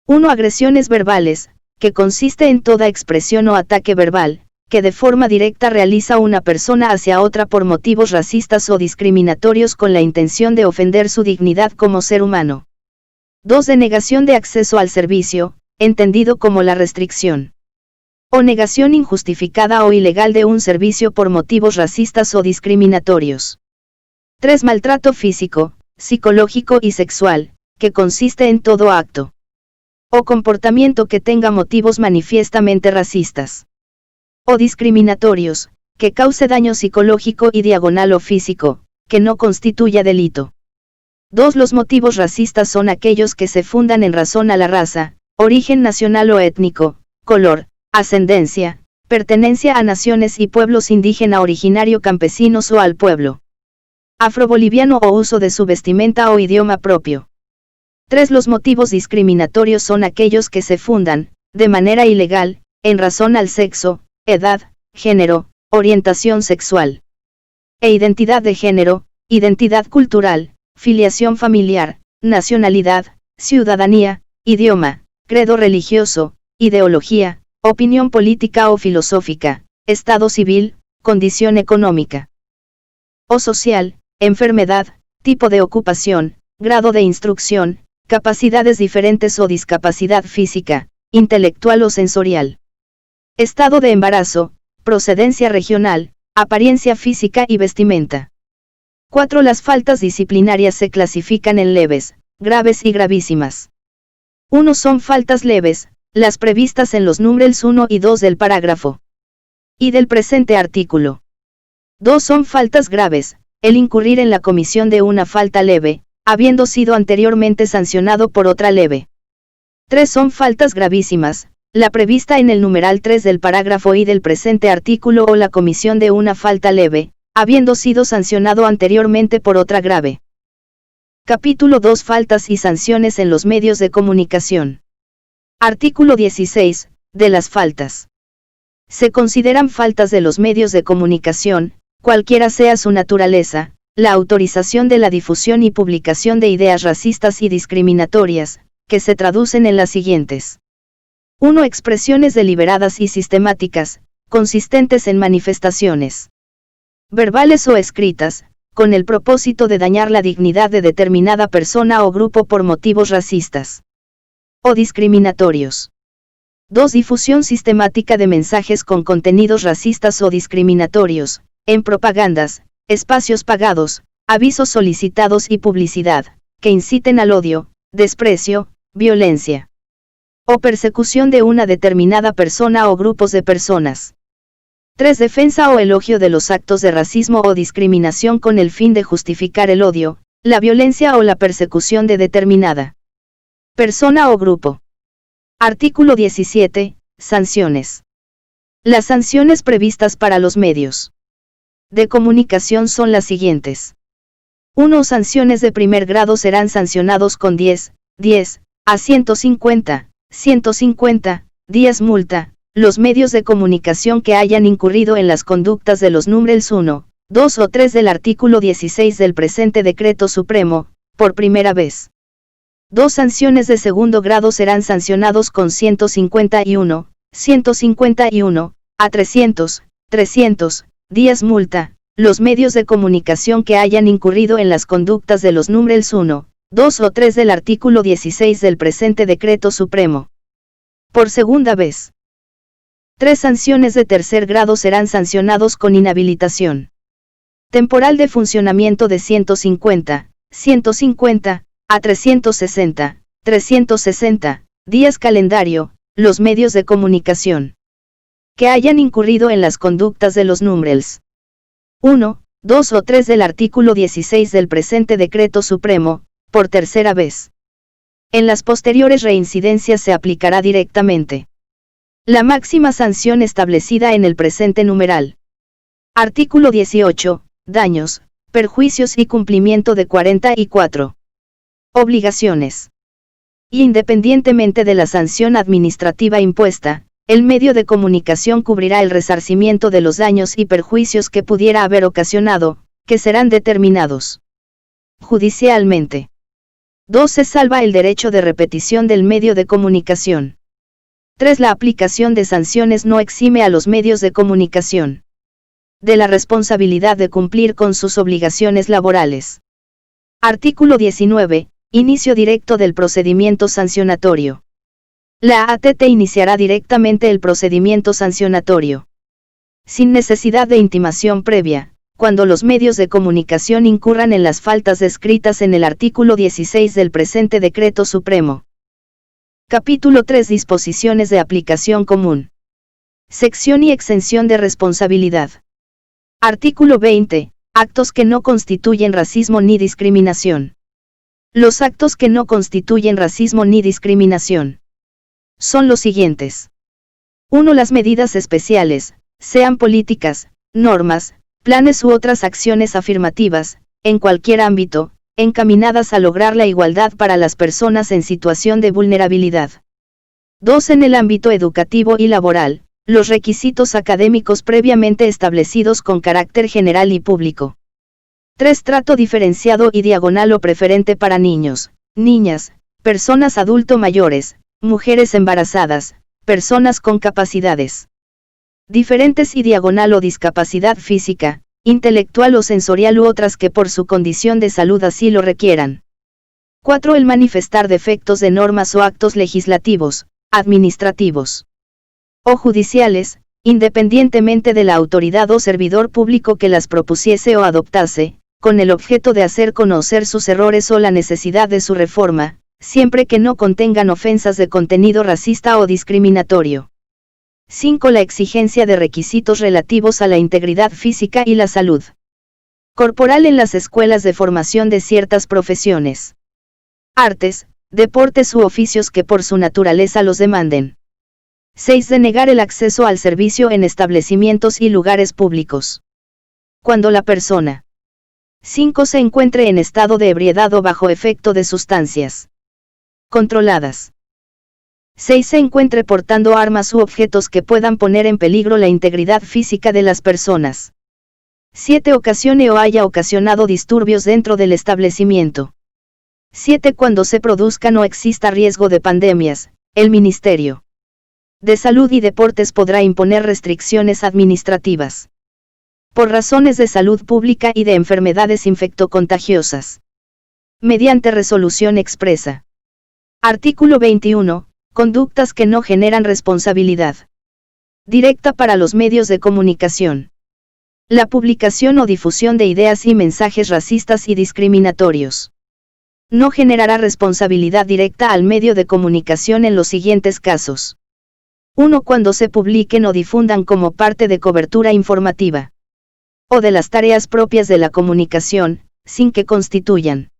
1. Agresiones verbales, que consiste en toda expresión o ataque verbal, que de forma directa realiza una persona hacia otra por motivos racistas o discriminatorios con la intención de ofender su dignidad como ser humano. 2. Denegación de acceso al servicio, entendido como la restricción o negación injustificada o ilegal de un servicio por motivos racistas o discriminatorios. 3. Maltrato físico, psicológico y sexual, que consiste en todo acto o comportamiento que tenga motivos manifiestamente racistas o discriminatorios, que cause daño psicológico y diagonal o físico, que no constituya delito. 2. Los motivos racistas son aquellos que se fundan en razón a la raza, origen nacional o étnico, color, ascendencia, pertenencia a naciones y pueblos indígena originario campesinos o al pueblo afroboliviano o uso de su vestimenta o idioma propio. 3. Los motivos discriminatorios son aquellos que se fundan, de manera ilegal, en razón al sexo, edad, género, orientación sexual e identidad de género, identidad cultural, filiación familiar, nacionalidad, ciudadanía, idioma, credo religioso, ideología, opinión política o filosófica, estado civil, condición económica o social, enfermedad, tipo de ocupación, grado de instrucción, capacidades diferentes o discapacidad física, intelectual o sensorial. Estado de embarazo, procedencia regional, apariencia física y vestimenta. 4. Las faltas disciplinarias se clasifican en leves, graves y gravísimas. 1. Son faltas leves, las previstas en los números 1 y 2 del parágrafo y del presente artículo. 2. Son faltas graves, el incurrir en la comisión de una falta leve, habiendo sido anteriormente sancionado por otra leve. 3. Son faltas gravísimas, la prevista en el numeral 3 del parágrafo y del presente artículo o la comisión de una falta leve, habiendo sido sancionado anteriormente por otra grave. Capítulo 2. Faltas y sanciones en los medios de comunicación. Artículo 16. De las faltas. Se consideran faltas de los medios de comunicación, cualquiera sea su naturaleza, la autorización de la difusión y publicación de ideas racistas y discriminatorias, que se traducen en las siguientes. 1. Expresiones deliberadas y sistemáticas, consistentes en manifestaciones verbales o escritas, con el propósito de dañar la dignidad de determinada persona o grupo por motivos racistas o discriminatorios. 2. Difusión sistemática de mensajes con contenidos racistas o discriminatorios, en propagandas, espacios pagados, avisos solicitados y publicidad, que inciten al odio, desprecio, violencia o persecución de una determinada persona o grupos de personas. 3. Defensa o elogio de los actos de racismo o discriminación con el fin de justificar el odio, La violencia o la persecución de determinada persona o grupo. Artículo 17. Sanciones. Las sanciones previstas para los medios de comunicación son las siguientes. 1. Sanciones de primer grado serán sancionados con 10 a 150 días multa, los medios de comunicación que hayan incurrido en las conductas de los números 1, 2 o 3 del artículo 16 del presente decreto supremo, por primera vez. 2. Sanciones de segundo grado serán sancionados con 151 a 300 días multa, los medios de comunicación que hayan incurrido en las conductas de los números 1, 2 o 3 del artículo 16 del presente decreto supremo. Por segunda vez. 3. Sanciones de tercer grado serán sancionados con inhabilitación temporal de funcionamiento de 150 a 360 días calendario, los medios de comunicación que hayan incurrido en las conductas de los números 1, 2 o 3 del artículo 16 del presente decreto supremo, por tercera vez. En las posteriores reincidencias se aplicará directamente la máxima sanción establecida en el presente numeral. Artículo 18. Daños, perjuicios y cumplimiento de 44 obligaciones. Y independientemente de la sanción administrativa impuesta, el medio de comunicación cubrirá el resarcimiento de los daños y perjuicios que pudiera haber ocasionado, que serán determinados judicialmente. 2. Se salva el derecho de repetición del medio de comunicación. 3. La aplicación de sanciones no exime a los medios de comunicación de la responsabilidad de cumplir con sus obligaciones laborales. Artículo 19. Inicio directo del procedimiento sancionatorio. La ATT iniciará directamente el procedimiento sancionatorio, sin necesidad de intimación previa, cuando los medios de comunicación incurran en las faltas descritas en el artículo 16 del presente decreto supremo. Capítulo 3. Disposiciones de aplicación común. Sección y exención de responsabilidad. Artículo 20. Actos que no constituyen racismo ni discriminación. Los actos que no constituyen racismo ni discriminación son los siguientes. 1. Las medidas especiales, sean políticas, normas, planes u otras acciones afirmativas, en cualquier ámbito, encaminadas a lograr la igualdad para las personas en situación de vulnerabilidad. 2. En el ámbito educativo y laboral, los requisitos académicos previamente establecidos con carácter general y público. 3. Trato diferenciado y diagonal o preferente para niños, niñas, personas adulto mayores, mujeres embarazadas, personas con capacidades diferentes y diagonal o discapacidad física, intelectual o sensorial u otras que por su condición de salud así lo requieran. 4. El manifestar defectos de normas o actos legislativos, administrativos o judiciales, independientemente de la autoridad o servidor público que las propusiese o adoptase, con el objeto de hacer conocer sus errores o la necesidad de su reforma, siempre que no contengan ofensas de contenido racista o discriminatorio. 5. La exigencia de requisitos relativos a la integridad física y la salud corporal en las escuelas de formación de ciertas profesiones, artes, deportes u oficios que por su naturaleza los demanden. 6. Denegar el acceso al servicio en establecimientos y lugares públicos, cuando la persona 5. Se encuentre en estado de ebriedad o bajo efecto de sustancias controladas. 6. Se encuentre portando armas u objetos que puedan poner en peligro la integridad física de las personas. 7. Ocasione o haya ocasionado disturbios dentro del establecimiento. 7. Cuando se produzcan o exista riesgo de pandemias, el Ministerio de Salud y Deportes podrá imponer restricciones administrativas por razones de salud pública y de enfermedades infectocontagiosas, mediante resolución expresa. Artículo 21. Conductas que no generan responsabilidad directa para los medios de comunicación. La publicación o difusión de ideas y mensajes racistas y discriminatorios no generará responsabilidad directa al medio de comunicación en los siguientes casos. 1. Cuando se publiquen o difundan como parte de cobertura informativa o de las tareas propias de la comunicación, sin que constituyan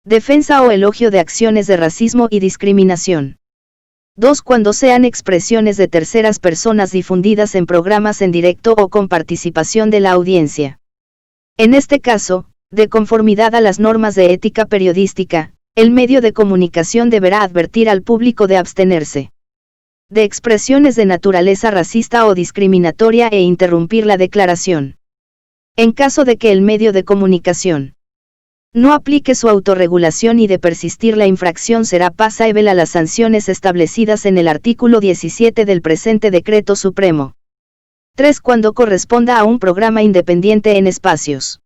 defensa o elogio de acciones de racismo y discriminación. 2. Cuando sean expresiones de terceras personas difundidas en programas en directo o con participación de la audiencia. En este caso, de conformidad a las normas de ética periodística, el medio de comunicación deberá advertir al público de abstenerse de expresiones de naturaleza racista o discriminatoria e interrumpir la declaración. En caso de que el medio de comunicación no aplique su autorregulación y de persistir la infracción, será pasable a las sanciones establecidas en el artículo 17 del presente Decreto Supremo. 3. Cuando corresponda a un programa independiente en espacios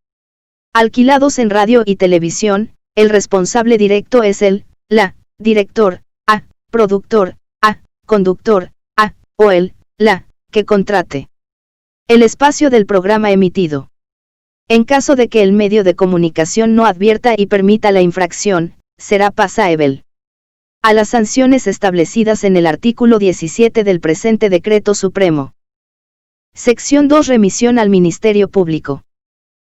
alquilados en radio y televisión, el responsable directo es la director, a, productor, a, conductor, a, o la, que contrate el espacio del programa emitido. En caso de que el medio de comunicación no advierta y permita la infracción, será pasable a las sanciones establecidas en el artículo 17 del presente Decreto Supremo. Sección 2. Remisión al Ministerio Público.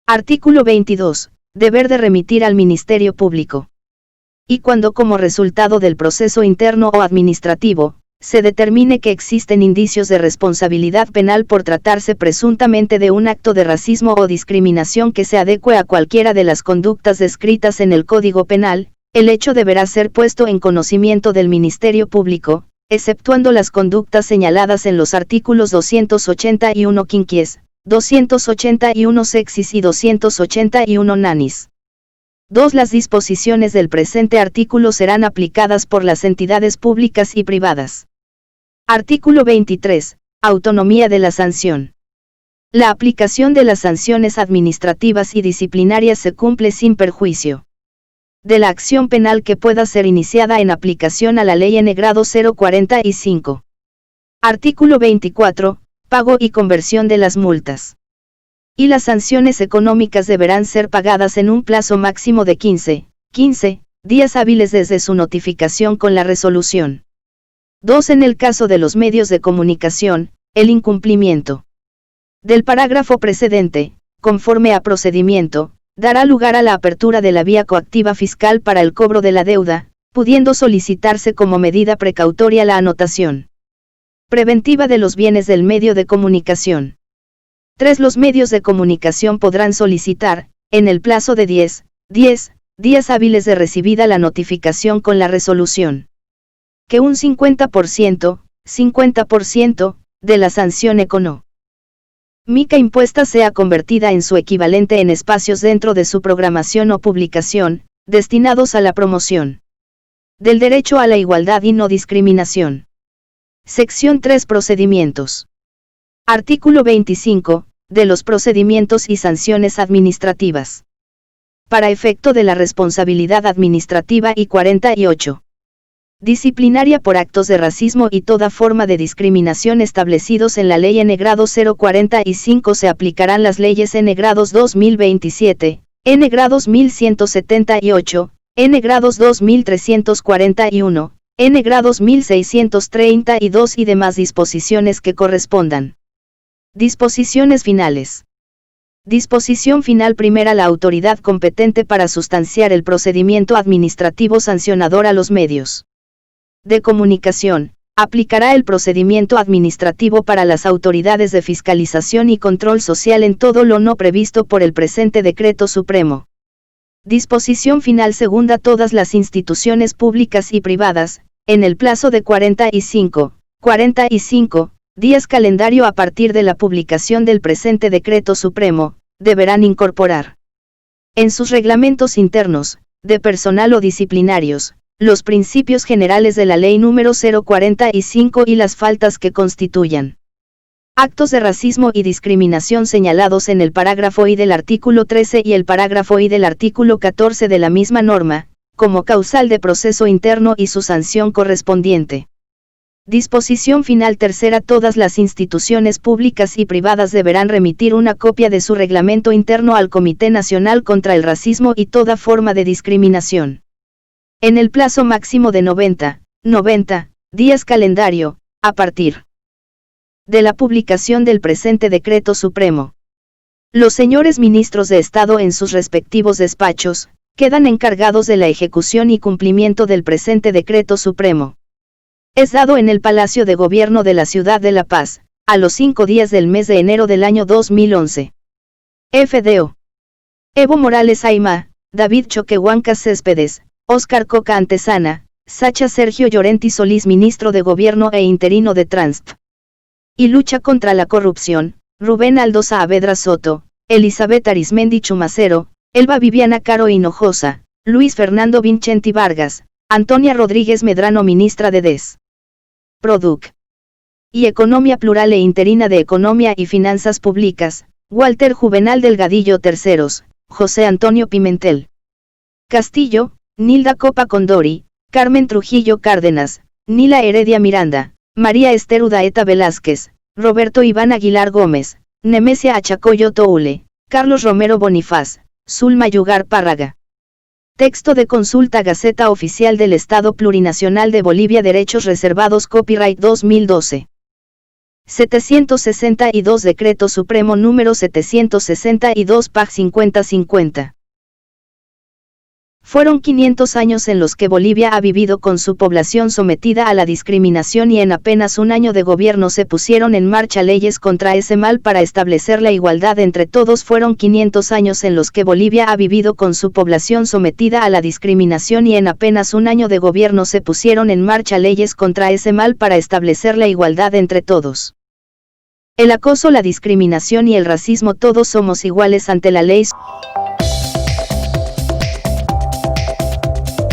Artículo 22. Deber de remitir al Ministerio Público. Y cuando como resultado del proceso interno o administrativo, se determine que existen indicios de responsabilidad penal por tratarse presuntamente de un acto de racismo o discriminación que se adecue a cualquiera de las conductas descritas en el Código Penal, el hecho deberá ser puesto en conocimiento del Ministerio Público, exceptuando las conductas señaladas en los artículos 281 quinquies, 281 sexis y 281 nanis. 2. Las disposiciones del presente artículo serán aplicadas por las entidades públicas y privadas. Artículo 23. Autonomía de la sanción. La aplicación de las sanciones administrativas y disciplinarias se cumple sin perjuicio de la acción penal que pueda ser iniciada en aplicación a la Ley N. grado 045. Artículo 24. Pago y conversión de las multas. Y las sanciones económicas deberán ser pagadas en un plazo máximo de 15 días hábiles desde su notificación con la resolución. 2. En el caso de los medios de comunicación, el incumplimiento del parágrafo precedente, conforme a procedimiento, dará lugar a la apertura de la vía coactiva fiscal para el cobro de la deuda, pudiendo solicitarse como medida precautoria la anotación preventiva de los bienes del medio de comunicación. 3. Los medios de comunicación podrán solicitar, en el plazo de 10 días hábiles de recibida la notificación con la resolución, que un 50% de la sanción económica impuesta sea convertida en su equivalente en espacios dentro de su programación o publicación, destinados a la promoción del derecho a la igualdad y no discriminación. Sección 3. Procedimientos. Artículo 25. De los procedimientos y sanciones administrativas. Para efecto de la responsabilidad administrativa y 48. Disciplinaria por actos de racismo y toda forma de discriminación establecidos en la Ley N. grado 045 se aplicarán las leyes N. grados 2027, N. grados 1178, N. grados 2341, N. grados 1632 y demás disposiciones que correspondan. Disposiciones finales. Disposición final primera. La autoridad competente para sustanciar el procedimiento administrativo sancionador a los medios de comunicación, aplicará el procedimiento administrativo para las autoridades de fiscalización y control social en todo lo no previsto por el presente Decreto Supremo. Disposición final segunda. Todas las instituciones públicas y privadas, en el plazo de 45 días calendario a partir de la publicación del presente Decreto Supremo, deberán incorporar en sus reglamentos internos, de personal o disciplinarios, los principios generales de la Ley número 045 y las faltas que constituyan actos de racismo y discriminación señalados en el parágrafo I del artículo 13 y el parágrafo I del artículo 14 de la misma norma, como causal de proceso interno y su sanción correspondiente. Disposición final tercera. Todas las instituciones públicas y privadas deberán remitir una copia de su reglamento interno al Comité Nacional contra el Racismo y toda forma de discriminación, en el plazo máximo de 90 días calendario, a partir de la publicación del presente Decreto Supremo. Los señores ministros de Estado en sus respectivos despachos, quedan encargados de la ejecución y cumplimiento del presente decreto supremo. Es dado en el Palacio de Gobierno de la Ciudad de La Paz, a los 5 días del mes de enero del año 2011. FDO. Evo Morales Aima, David Choquehuanca Céspedes, Óscar Coca Antesana, Sacha Sergio Llorenti Solís Ministro de Gobierno e interino de Transp. Y lucha contra la corrupción, Rubén Aldo Saavedra Soto, Elizabeth Arismendi Chumacero, Elba Viviana Caro Hinojosa, Luis Fernando Vincenti Vargas, Antonia Rodríguez Medrano Ministra de Des. Produc. Y Economía Plural e Interina de Economía y Finanzas Públicas, Walter Juvenal Delgadillo Terceros, José Antonio Pimentel Castillo, Nilda Copa Condori, Carmen Trujillo Cárdenas, Nila Heredia Miranda, María Esther Udaeta Velázquez, Roberto Iván Aguilar Gómez, Nemesia Achacoyo Toule, Carlos Romero Bonifaz, Zulma Yugar Párraga. Texto de consulta Gaceta Oficial del Estado Plurinacional de Bolivia Derechos Reservados Copyright 2012. 762 Decreto Supremo número 762 Pag 5050. Fueron 500 años en los que Bolivia ha vivido con su población sometida a la discriminación y en apenas un año de gobierno se pusieron en marcha leyes contra ese mal para establecer la igualdad entre todos. Fueron 500 años en los que Bolivia ha vivido con su población sometida a la discriminación y en apenas un año de gobierno se pusieron en marcha leyes contra ese mal para establecer la igualdad entre todos. El acoso, la discriminación y el racismo, todos somos iguales ante la ley.